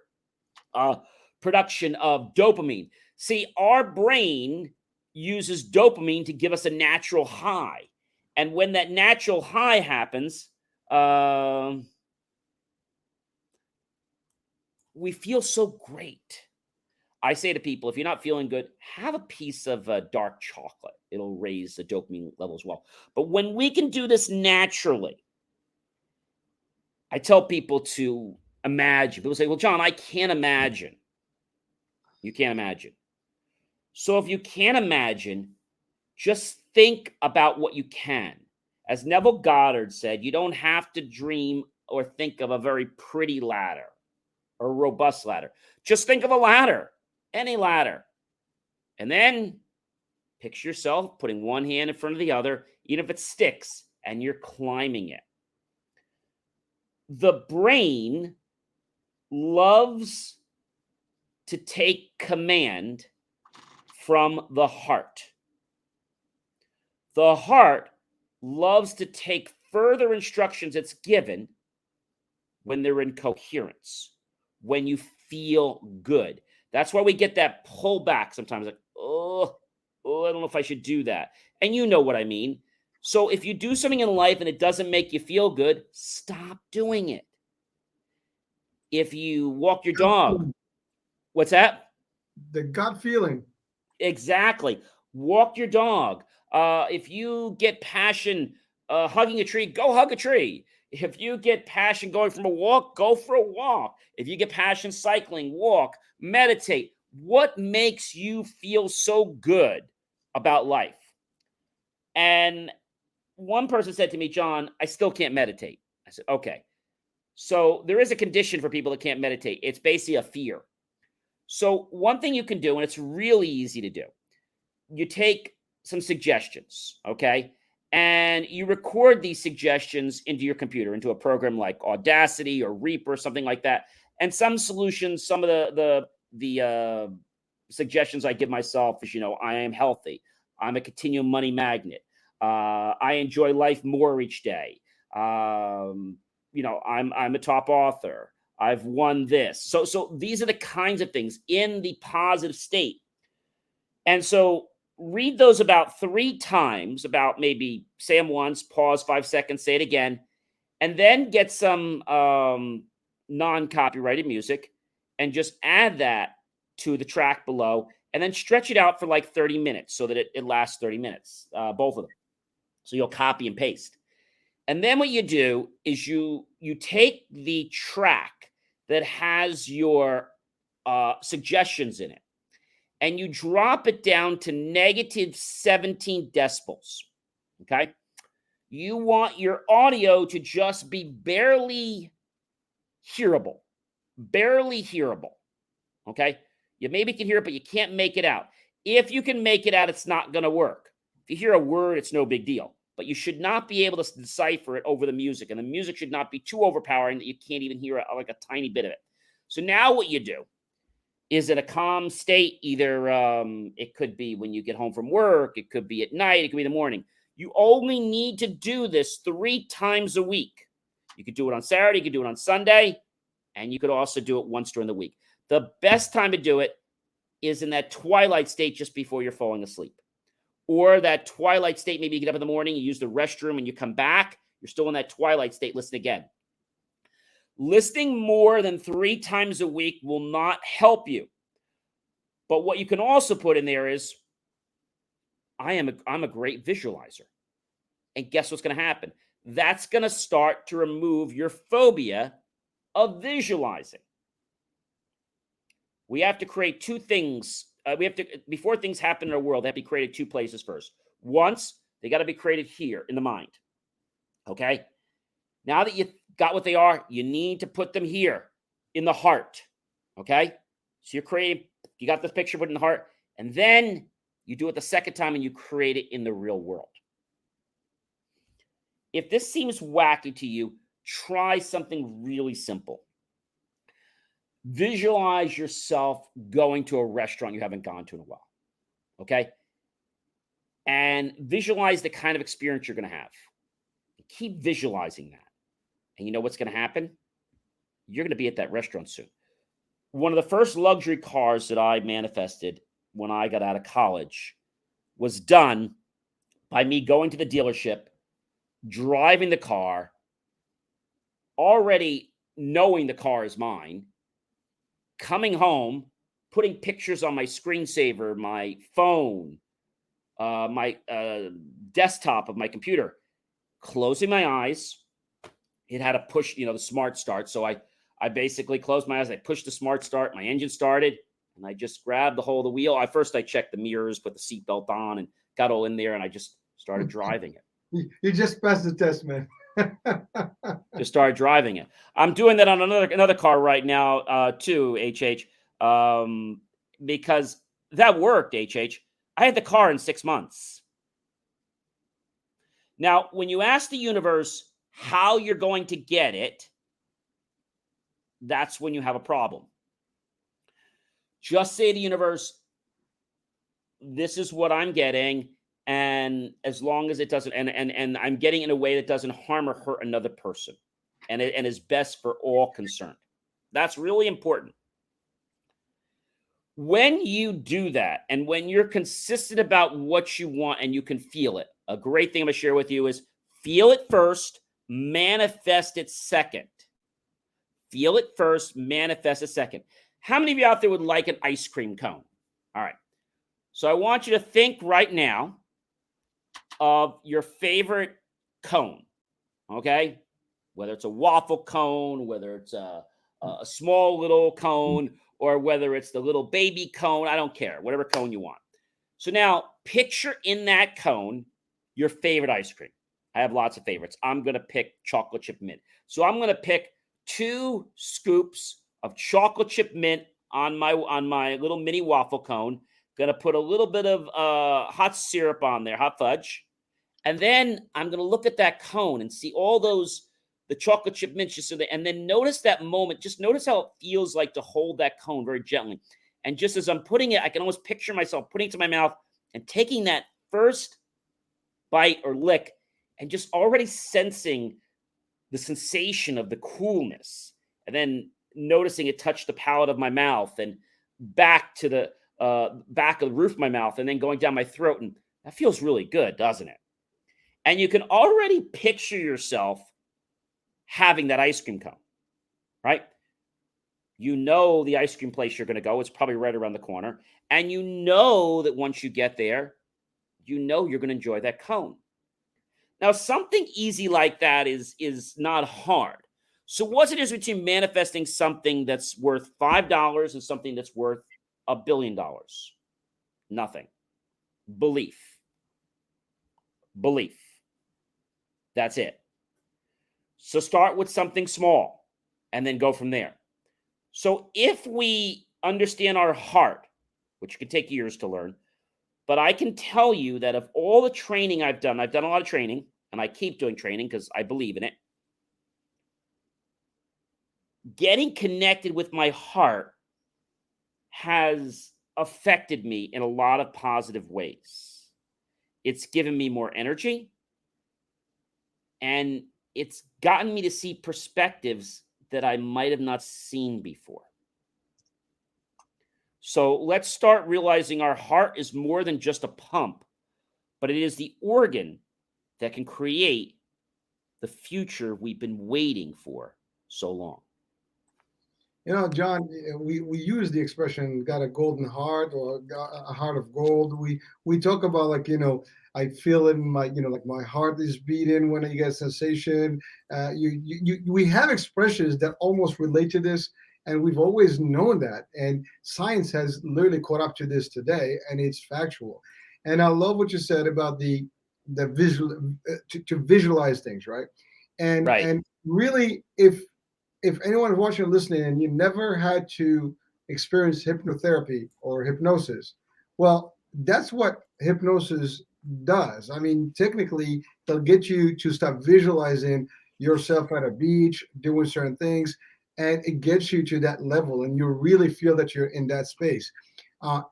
production of dopamine. See, our brain uses dopamine to give us a natural high. And when that natural high happens, we feel so great. I say to people, if you're not feeling good, have a piece of dark chocolate. It'll raise the dopamine level as well. But when we can do this naturally, I tell people to imagine. People say, well, John, I can't imagine. You can't imagine. So if you can't imagine, just think about what you can. As Neville Goddard said, you don't have to dream or think of a very pretty ladder or a robust ladder. Just think of a ladder, any ladder. And then picture yourself putting one hand in front of the other, even if it sticks, and you're climbing it. The brain loves to take command from the heart. The heart loves to take further instructions it's given when they're in coherence, when you feel good. That's why we get that pullback sometimes, like, oh, I don't know if I should do that. And you know what I mean. So if you do something in life and it doesn't make you feel good, stop doing it. If you walk your dog, what's that? The gut feeling. Exactly. Walk your dog. If you get passion hugging a tree, go hug a tree. If you get passion going from a walk, go for a walk. If you get passion cycling, walk, meditate. What makes you feel so good about life? And one person said to me, John, I still can't meditate. I said, okay. So there is a condition for people that can't meditate. It's basically a fear. So one thing you can do, and it's really easy to do, you take some suggestions, okay? And you record these suggestions into your computer, into a program like Audacity or Reaper, something like that. And some solutions, some of the suggestions I give myself is, I am healthy. I'm a continuum money magnet. I enjoy life more each day. I'm a top author. I've won this. So these are the kinds of things in the positive state. And so read those about 3 times, about maybe say them once, pause 5 seconds, say it again, and then get some non-copyrighted music and just add that to the track below, and then stretch it out for like 30 minutes so that it lasts 30 minutes, both of them. So you'll copy and paste. And then what you do is you take the track that has your suggestions in it, and you drop it down to negative 17 decibels, okay? You want your audio to just be barely hearable, okay? You maybe can hear it, but you can't make it out. If you can make it out, it's not going to work. If you hear a word, it's no big deal. But you should not be able to decipher it over the music, and the music should not be too overpowering that you can't even hear like a tiny bit of it. So now what you do is in a calm state, either it could be when you get home from work, it could be at night, it could be in the morning. You only need to do this 3 times a week. You could do it on Saturday, you could do it on Sunday, and you could also do it once during the week. The best time to do it is in that twilight state just before you're falling asleep. Or that twilight state, maybe you get up in the morning, you use the restroom, and you come back, you're still in that twilight state, listen again. Listening more than 3 times a week will not help you. But what you can also put in there is, I'm a great visualizer. And guess what's going to happen? That's going to start to remove your phobia of visualizing. We have to create 2 things. Before things happen in our world, they have to be created 2 places first. Once, they got to be created here in the mind. Okay? Now that you got what they are, you need to put them here in the heart. Okay? So you got this picture put in the heart, and then you do it the second time and you create it in the real world. If this seems wacky to you, try something really simple. Visualize yourself going to a restaurant you haven't gone to in a while. Okay? And visualize the kind of experience you're going to have. Keep visualizing that. And you know what's going to happen? You're going to be at that restaurant soon. One of the first luxury cars that I manifested when I got out of college was done by me going to the dealership, driving the car, already knowing the car is mine, coming home, putting pictures on my screensaver, my phone, my desktop of my computer, closing my eyes. It had to push, the smart start. So I basically closed my eyes. I pushed the smart start. My engine started, and I just grabbed the whole of the wheel. First I checked the mirrors, put the seatbelt on, and got all in there, and I just started driving it. You just passed the test, man. Just started driving it. I'm doing that on another car right now, too, HH, because that worked, HH. I had the car in 6 months. Now, when you ask the universe how you're going to get it, that's when you have a problem. Just say to the universe, this is what I'm getting, and as long as it doesn't, and I'm getting in a way that doesn't harm or hurt another person, and is best for all concerned. That's really important. When you do that, and when you're consistent about what you want and you can feel it, a great thing I'm going to share with you is feel it first, manifest it second. Feel it first, manifest it second. How many of you out there would like an ice cream cone? All right. So I want you to think right now of your favorite cone, okay? whether it's a waffle cone, whether it's a small little cone, or whether it's the little baby cone. I don't care, whatever cone you want. So now picture in that cone your favorite ice cream. I have lots of favorites. I'm going to pick chocolate chip mint. So I'm going to pick 2 scoops of chocolate chip mint on my little mini waffle cone. Going to put a little bit of hot syrup on there, hot fudge. And then I'm going to look at that cone and see all the chocolate chip mint just so that, and then notice that moment. Just notice how it feels like to hold that cone very gently. And just as I'm putting it, I can almost picture myself putting it to my mouth and taking that first bite or lick and just already sensing the sensation of the coolness, and then noticing it touch the palate of my mouth and back to the back of the roof of my mouth, and then going down my throat. And that feels really good, doesn't it? And you can already picture yourself having that ice cream cone, right? You know the ice cream place you're going to go. It's probably right around the corner. And you know that once you get there, you know you're going to enjoy that cone. Now, something easy like that is not hard. So what's the difference between manifesting something that's worth $5 and something that's worth $1 billion? Nothing. Belief. Belief. That's it. So start with something small and then go from there. So if we understand our heart, which could take years to learn, but I can tell you that of all the training I've done a lot of training, and I keep doing training because I believe in it. Getting connected with my heart has affected me in a lot of positive ways. It's given me more energy, and it's gotten me to see perspectives that I might have not seen before. So let's start realizing our heart is more than just a pump, but it is the organ that can create the future we've been waiting for so long. You know, John, we use the expression "got a golden heart" or "got a heart of gold." We talk about, like, I feel in my, like my heart is beating when I get a sensation. We have expressions that almost relate to this, and we've always known that. And science has literally caught up to this today, and it's factual. And I love what you said about the visual to visualize things, right? Right. And really, if anyone watching or listening and you never had to experience hypnotherapy or hypnosis, well, that's what hypnosis does. I mean, technically, they'll get you to stop visualizing yourself at a beach doing certain things, and it gets you to that level, and you really feel that you're in that space.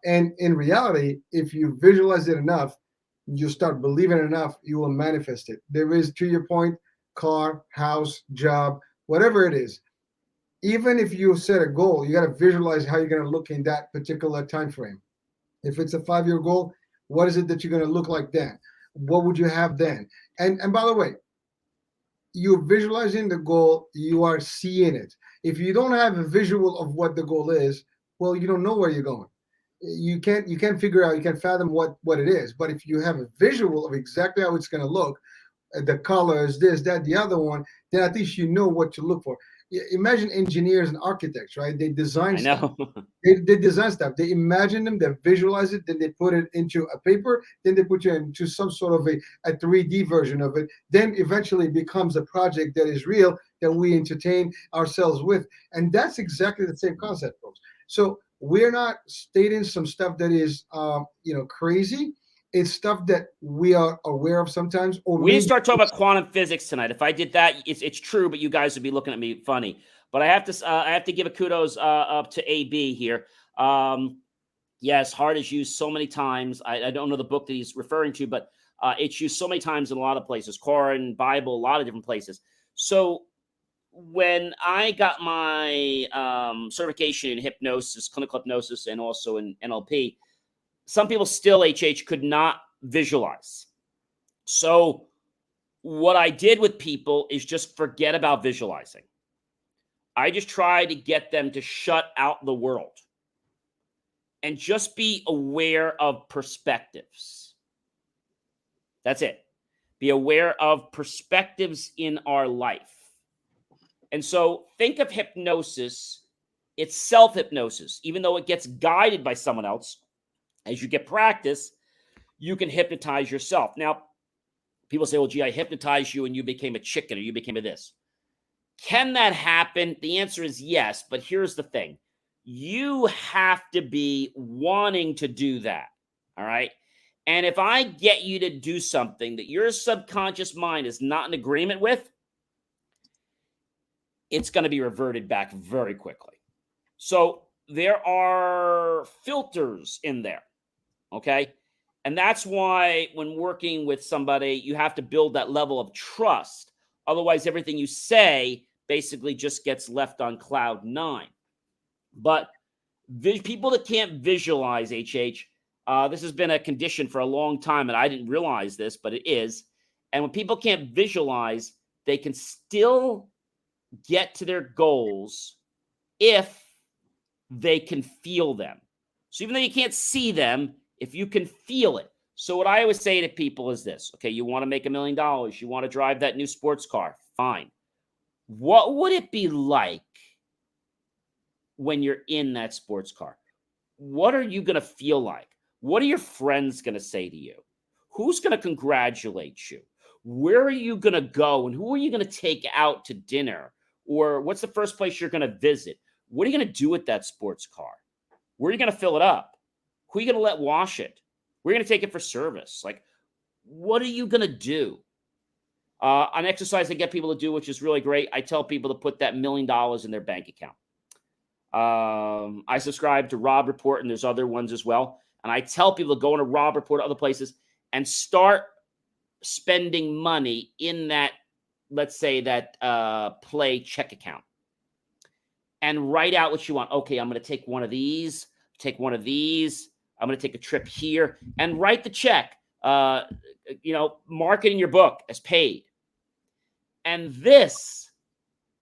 And in reality, if you visualize it enough, you start believing it enough, you will manifest it. There is, to your point, car, house, job, whatever it is. Even if you set a goal, you got to visualize how you're going to look in that particular time frame. If it's a 5-year goal, what is it that you're going to look like then? What would you have then? And by the way, you're visualizing the goal, you are seeing it. If you don't have a visual of what the goal is, well, you don't know where you're going. You can't figure out, you can't fathom what it is. But if you have a visual of exactly how it's going to look, the colors, this, that, the other one, then at least you know what to look for. Imagine engineers and architects, right? They design I know. stuff. They design stuff. They imagine them, they visualize it, then they put it into a paper, then they put it into some sort of a 3D version of it. Then eventually it becomes a project that is real, that we entertain ourselves with. And that's exactly the same concept, folks. So we're not stating some stuff that is crazy. It's stuff that we are aware of sometimes. Or We didn't start talking about quantum physics tonight. If I did that, it's true, but you guys would be looking at me funny. But I have to give a kudos up to AB here. Yes, heart is used so many times. I don't know the book that he's referring to, but it's used so many times in a lot of places, Quran, Bible, a lot of different places. So when I got my certification in hypnosis, clinical hypnosis, and also in NLP, some people still, HH, could not visualize. So what I did with people is just forget about visualizing. I just try to get them to shut out the world and just be aware of perspectives. That's it. Be aware of perspectives in our life. And so think of hypnosis. It's self-hypnosis. Even though it gets guided by someone else, as you get practice, you can hypnotize yourself. Now, people say, well, gee, I hypnotized you and you became a chicken or you became a this. Can that happen? The answer is yes. But here's the thing. You have to be wanting to do that. All right. And if I get you to do something that your subconscious mind is not in agreement with, it's going to be reverted back very quickly. So there are filters in there. Okay. And that's why when working with somebody, you have to build that level of trust. Otherwise, everything you say basically just gets left on cloud 9. But people that can't visualize, HH, this has been a condition for a long time, and I didn't realize this, but it is. And when people can't visualize, they can still get to their goals if they can feel them. So even though you can't see them, if you can feel it. So what I always say to people is this. Okay, you want to make $1 million. You want to drive that new sports car. Fine. What would it be like when you're in that sports car? What are you going to feel like? What are your friends going to say to you? Who's going to congratulate you? Where are you going to go? And who are you going to take out to dinner? Or what's the first place you're going to visit? What are you going to do with that sports car? Where are you going to fill it up? Who are you going to let wash it? We're going to take it for service. Like, what are you going to do? An exercise I get people to do, which is really great. I tell people to put that $1 million in their bank account. I subscribe to Rob Report, and there's other ones as well. And I tell people to go into Rob Report, other places, and start spending money in that, let's say that Play check account. And write out what you want. Okay, I'm going to take one of these, take one of these. I'm going to take a trip here, and write the check. Mark it in your book as paid. And this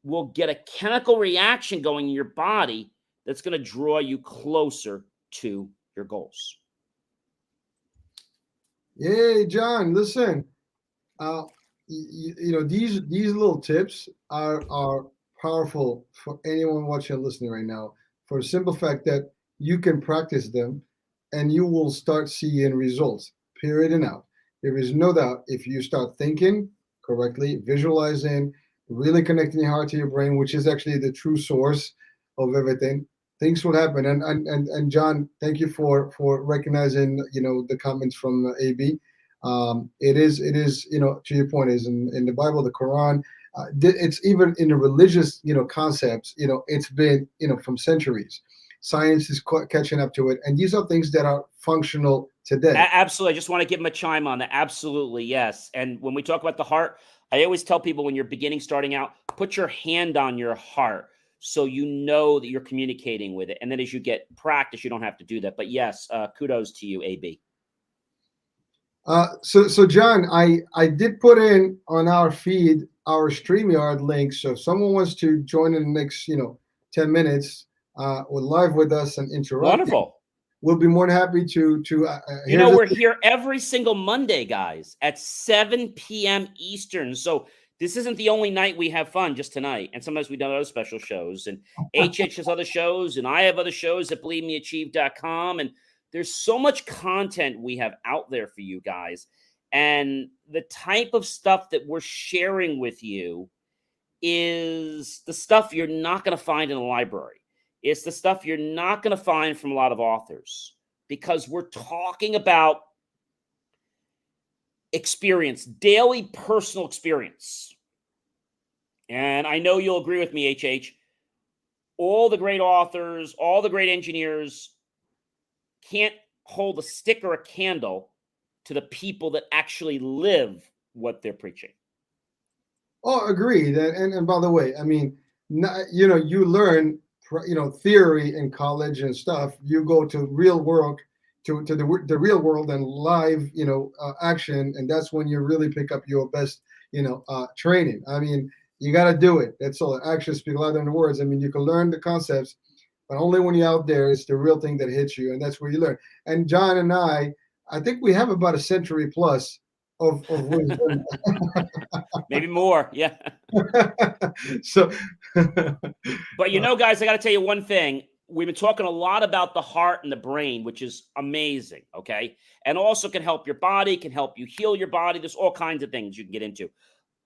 will get a chemical reaction going in your body that's going to draw you closer to your goals. Yay, John, listen, these little tips are powerful for anyone watching and listening right now, for the simple fact that you can practice them and you will start seeing results, period and out. There is no doubt if you start thinking correctly, visualizing, really connecting your heart to your brain, which is actually the true source of everything, things will happen. And John, thank you for recognizing, the comments from AB. It is, to your point, is in the Bible, the Quran, it's even in the religious, concepts, it's been, from centuries. Science is catching up to it. And these are things that are functional today. Absolutely. I just want to give him a chime on that. Absolutely. Yes. And when we talk about the heart, I always tell people when you're starting out, put your hand on your heart so you know that you're communicating with it. And then as you get practice, you don't have to do that. But yes, kudos to you, AB. So John, I did put in on our feed our StreamYard link. So if someone wants to join in the next, 10 minutes, live with us and interact. Wonderful. We'll be more than happy to. We're here every single Monday, guys, at 7 p.m. Eastern. So this isn't the only night we have fun, just tonight. And sometimes we've done other special shows. And HH has other shows, and I have other shows at BelieveMeAchieve.com. And there's so much content we have out there for you guys. And the type of stuff that we're sharing with you is the stuff you're not going to find in a library. It's the stuff you're not going to find from a lot of authors, because we're talking about experience, daily personal experience. And I know you'll agree with me, HH. All the great authors, all the great engineers can't hold a stick or a candle to the people that actually live what they're preaching. Oh, agreed. And by the way, I mean, you learn, theory in college and stuff. You go to real world, to the real world and live, action, and that's when you really pick up your best, training. I mean, you got to do it. That's all. Actions speak louder than the words. I mean, you can learn the concepts, but only when you're out there, it's the real thing that hits you, and that's where you learn. And John and I think we have about a century plus of wisdom. maybe more. Yeah. So, But guys, I got to tell you one thing. We've been talking a lot about the heart and the brain, which is amazing. Okay. And also can help your body, can help you heal your body. There's all kinds of things you can get into.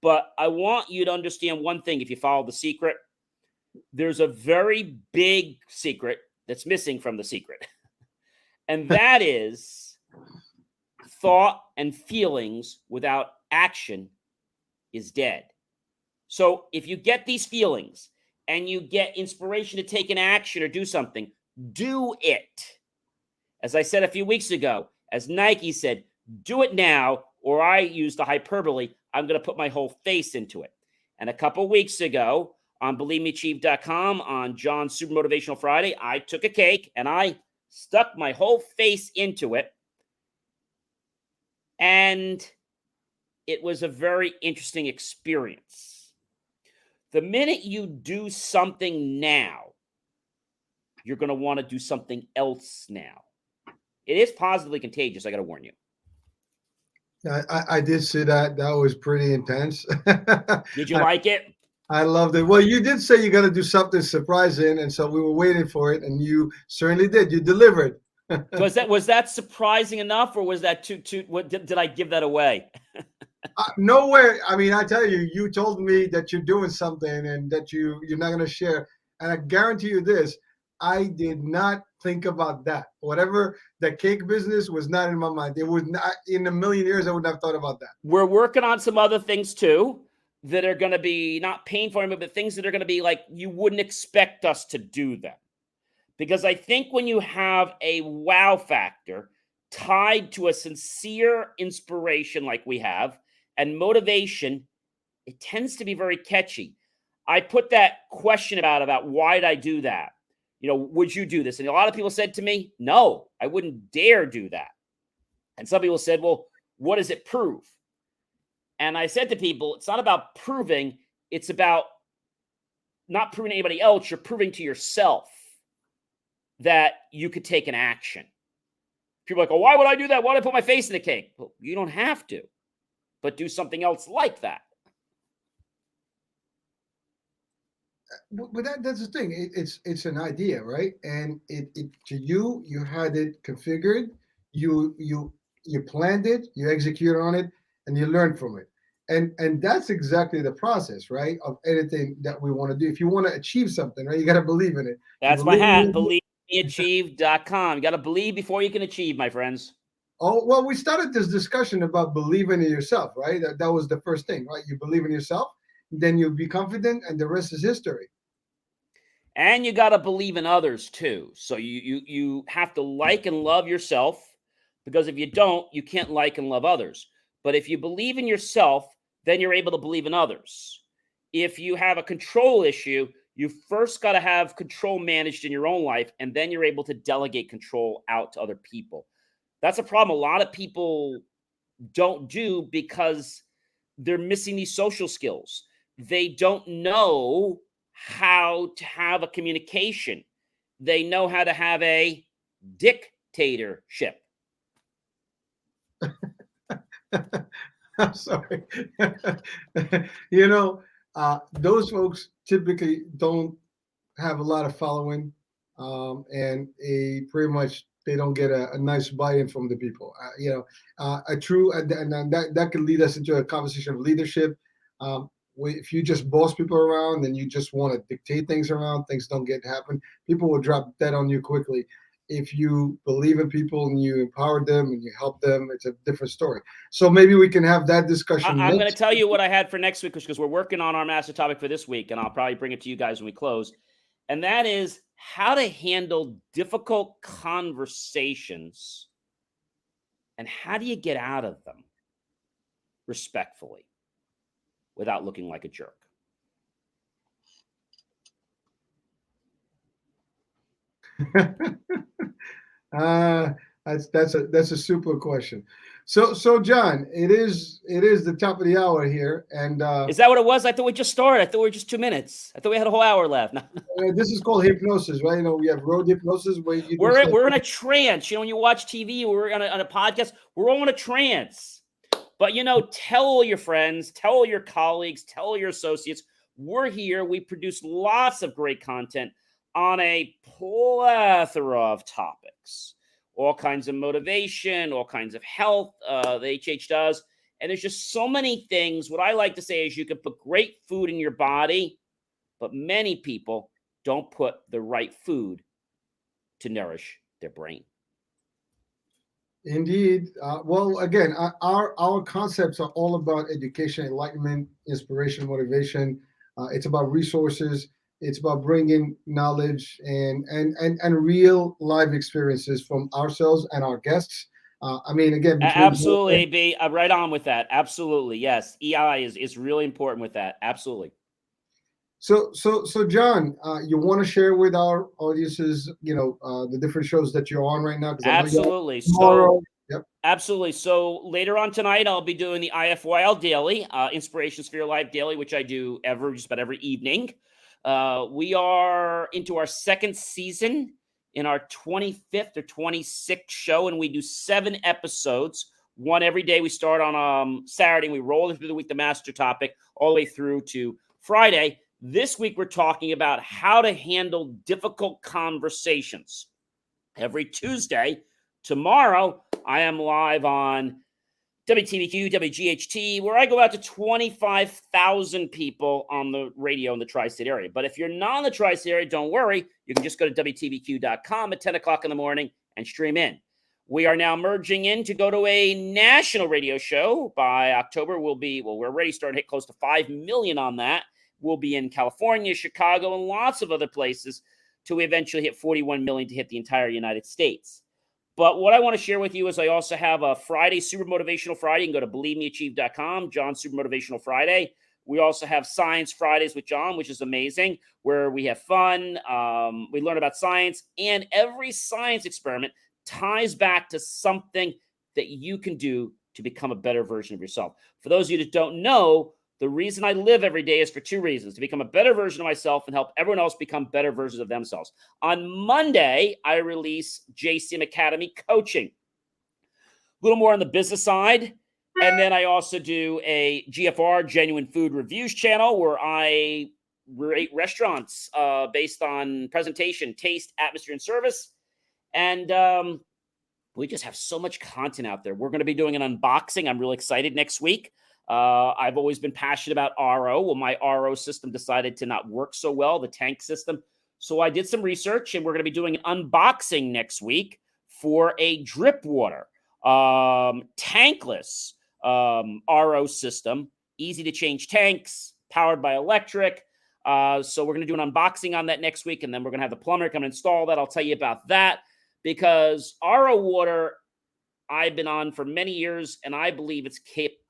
But I want you to understand one thing. If you follow The Secret, there's a very big secret that's missing from The Secret. And that is thought and feelings without action is dead. So if you get these feelings and you get inspiration to take an action or do something, do it. As I said a few weeks ago, as Nike said, do it now, or I used the hyperbole, I'm going to put my whole face into it. And a couple weeks ago on BelieveMeAchieve.com on John's Super Motivational Friday, I took a cake and I stuck my whole face into it. And it was a very interesting experience. The minute you do something now, you're going to want to do something else now. It is positively contagious, I got to warn you. I did see that. That was pretty intense. Did you like it? I loved it. Well, you did say you got to do something surprising, and so we were waiting for it, and you certainly did. You delivered. was that surprising enough, or was that too? What did I give that away? Nowhere. I mean, I tell you, you told me that you're doing something and that you're not going to share, and I guarantee you this: I did not think about that. Whatever the cake business was not in my mind. It was not in a million years. I wouldn't have thought about that. We're working on some other things too that are going to be not painful, but things that are going to be like you wouldn't expect us to do them. Because I think when you have a wow factor tied to a sincere inspiration like we have and motivation, it tends to be very catchy. I put that question about why did I do that? Would you do this? And a lot of people said to me, no, I wouldn't dare do that. And some people said, well, what does it prove? And I said to people, it's not about proving, it's about not proving to anybody else. You're proving to yourself that you could take an action. People are like, oh, why would I do that? Why would I put my face in the cake? Well, you don't have to, but do something else like that. But that's the thing. It's an idea, right? And it to you had it configured. You planned it. You executed on it, and you learned from it. And that's exactly the process, right? Of anything that we want to do. If you want to achieve something, right, you got to believe in it. That's my hat. BelieveMeAchieve.com. You got to believe before you can achieve, my friends. Oh, well, we started this discussion about believing in yourself, right? That was the first thing, right? You believe in yourself, then you'll be confident, and the rest is history. And you got to believe in others too. So you have to like and love yourself, because if you don't, you can't like and love others. But if you believe in yourself, then you're able to believe in others. If you have a control issue, you first got to have control managed in your own life, and then you're able to delegate control out to other people. That's a problem a lot of people don't do because they're missing these social skills. They don't know how to have a communication. They know how to have a dictatorship. I'm sorry. Those folks typically don't have a lot of following, and pretty much they don't get a nice buy-in from the people. A true and that could lead us into a conversation of leadership. If you just boss people around and you just want to dictate things around, things don't get to happen. People will drop dead on you quickly. If you believe in people and you empower them and you help them, it's a different story. So maybe we can have that discussion. I'm going to tell you what I had for next week, because we're working on our master topic for this week, and I'll probably bring it to you guys when we close. And that is how to handle difficult conversations and how do you get out of them respectfully without looking like a jerk. That's a super question. So John, it is the top of the hour here, and is that what it was? I thought we just started. I thought we were just 2 minutes. I thought we had a whole hour left. This is called hypnosis, right? We have road hypnosis where we're in a trance. When you watch TV, we're on a podcast. We're all in a trance. But, tell all your friends, tell all your colleagues, tell all your associates. We're here. We produce lots of great content on a plethora of topics, all kinds of motivation, all kinds of health, the HH does. And there's just so many things. What I like to say is you can put great food in your body, but many people don't put the right food to nourish their brain. Indeed. Well, again, our concepts are all about education, enlightenment, inspiration, motivation. It's about resources. It's about bringing knowledge and real life experiences from ourselves and our guests. I mean, again, between Absolutely, B. Right on with that. Absolutely, yes. EI is really important with that. Absolutely. So John, you want to share with our audiences, the different shows that you're on right now? Absolutely. Tomorrow. Yep. Absolutely. So later on tonight, I'll be doing the IFYL Daily, Inspirations for Your Life Daily, which I do just about every evening. We are into our second season in our 25th or 26th show, and we do 7 episodes, one every day. We start on Saturday, and we roll through the week, the master topic, all the way through to Friday. This week, we're talking about how to handle difficult conversations. Every Tuesday, tomorrow, I am live on WTBQ, WGHT, where I go out to 25,000 people on the radio in the tri-state area. But if you're not in the tri-state area, don't worry. You can just go to WTBQ.com at 10 o'clock in the morning and stream in. We are now merging in to go to a national radio show. By October, we're already starting to hit close to 5 million on that. We'll be in California, Chicago, and lots of other places till we eventually hit 41 million to hit the entire United States. But what I want to share with you is I also have a Friday, Super Motivational Friday. You can go to BelieveMeAchieve.com, John Super Motivational Friday. We also have Science Fridays with John, which is amazing, where we have fun. We learn about science, and every science experiment ties back to something that you can do to become a better version of yourself. For those of you that don't know, the reason I live every day is for 2 reasons: to become a better version of myself and help everyone else become better versions of themselves. On Monday, I release JCM Academy Coaching. A little more on the business side. And then I also do a GFR, Genuine Food Reviews channel, where I rate restaurants based on presentation, taste, atmosphere, and service. And we just have so much content out there. We're going to be doing an unboxing. I'm really excited next week. I've always been passionate about RO. Well, my RO system decided to not work so well, the tank system. So I did some research, and we're going to be doing an unboxing next week for a drip water, tankless RO system, easy to change tanks, powered by electric. So we're going to do an unboxing on that next week, and then we're going to have the plumber come and install that. I'll tell you about that, because RO water I've been on for many years, and I believe it's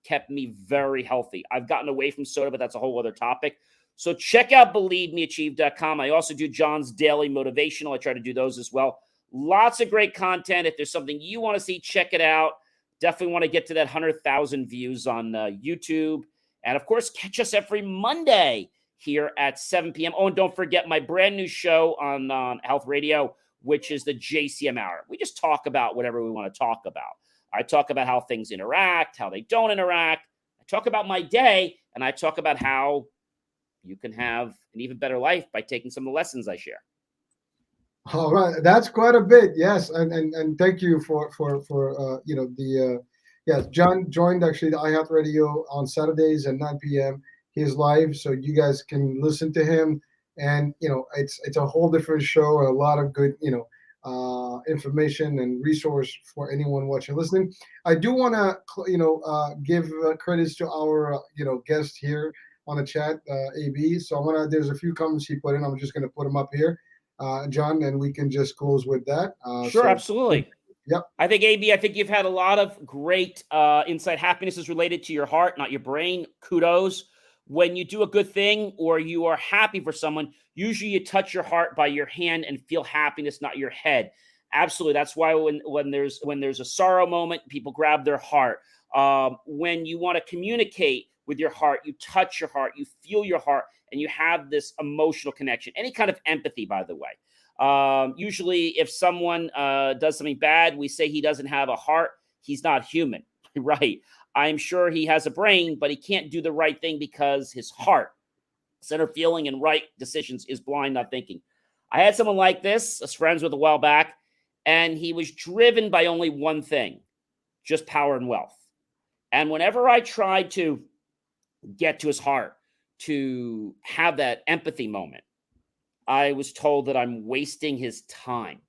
kept me very healthy. I've gotten away from soda, but that's a whole other topic. So check out BelieveMeAchieve.com. I also do John's Daily Motivational. I try to do those as well. Lots of great content. If there's something you want to see, check it out. Definitely want to get to that 100,000 views on YouTube. And, of course, catch us every Monday here at 7 p.m. Oh, and don't forget my brand new show on Health Radio, which is the JCM Hour. We just talk about whatever we want to talk about. I talk about how things interact, how they don't interact. I talk about my day, and I talk about how you can have an even better life by taking some of the lessons I share. All right, that's quite a bit, yes, and thank you for yes. John joined actually the iHeart Radio on Saturdays at 9 p.m. He's live, so you guys can listen to him, and it's a whole different show and a lot of good information and resource for anyone watching, listening. I do want to give credits to our guest here on the chat, AB. So there's a few comments he put in. I'm just gonna put them up here. John, and we can just close with that. Sure, absolutely. Yep. I think, AB, you've had a lot of great insight. Happiness is related to your heart, not your brain. Kudos. When you do a good thing or you are happy for someone, usually you touch your heart by your hand and feel happiness, not your head. Absolutely. That's why when there's a sorrow moment, people grab their heart. When you want to communicate with your heart, you touch your heart, you feel your heart, and you have this emotional connection. Any kind of empathy, by the way. Usually if someone does something bad, we say he doesn't have a heart. He's not human, right? I'm sure he has a brain, but he can't do the right thing because his heart, center feeling and right decisions, is blind, not thinking. I had someone like this, I was friends with a while back, and he was driven by only one thing, just power and wealth. And whenever I tried to get to his heart, to have that empathy moment, I was told that I'm wasting his time.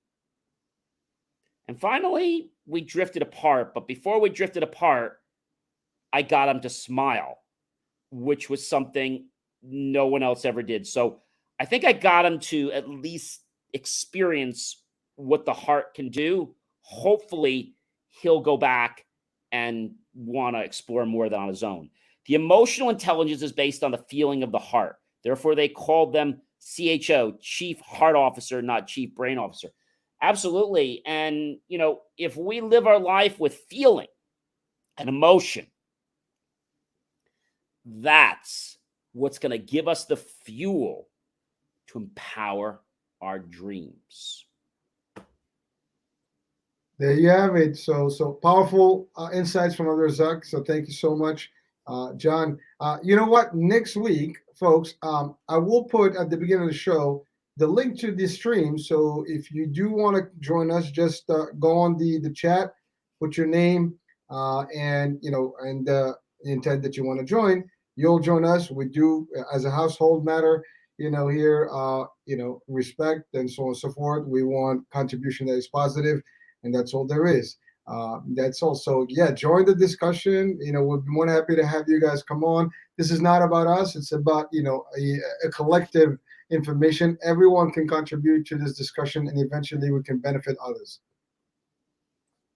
And finally, we drifted apart. But before we drifted apart, I got him to smile, which was something no one else ever did. So I think I got him to at least experience what the heart can do. Hopefully, he'll go back and want to explore more than on his own. The emotional intelligence is based on the feeling of the heart. Therefore, they called them CHO, Chief Heart Officer, not Chief Brain Officer. Absolutely. And, if we live our life with feeling and emotion, that's what's going to give us the fuel to empower our dreams. There you have it. So powerful insights from Elder Zuck. So thank you so much, John. You know what? Next week, folks, I will put at the beginning of the show the link to the stream. So if you do want to join us, just go on the chat, put your name and the intent that you want to join. You'll join us. We do, as a household matter, here, respect and so on and so forth. We want contribution that is positive, and that's all there is. That's also, join the discussion. We'll be more than happy to have you guys come on. This is not about us. It's about, a collective information. Everyone can contribute to this discussion, and eventually we can benefit others.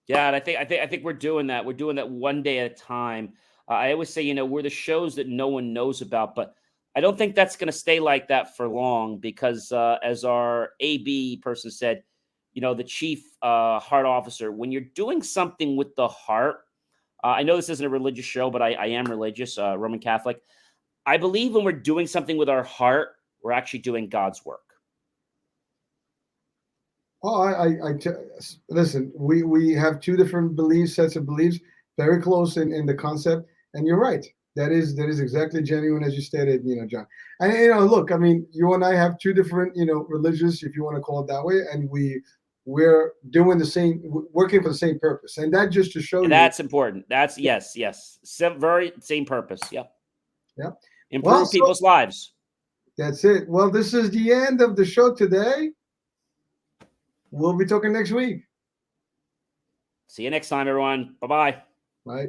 Yeah, and I think we're doing that. We're doing that one day at a time. I always say, we're the shows that no one knows about, but I don't think that's going to stay like that for long because, as our AB person said, the chief heart officer, when you're doing something with the heart, I know this isn't a religious show, but I am religious, Roman Catholic. I believe when we're doing something with our heart, we're actually doing God's work. Oh, listen, we have two different sets of beliefs, very close in the concept. And you're right. That is exactly genuine, as you stated, John. And, look, I mean, you and I have two different, religions, if you want to call it that way. And we're doing the same, working for the same purpose. And that just to show you. That's important. That's yes. Very same purpose. Yep. Yep. Improve people's lives. That's it. Well, this is the end of the show today. We'll be talking next week. See you next time, everyone. Bye-bye. Bye.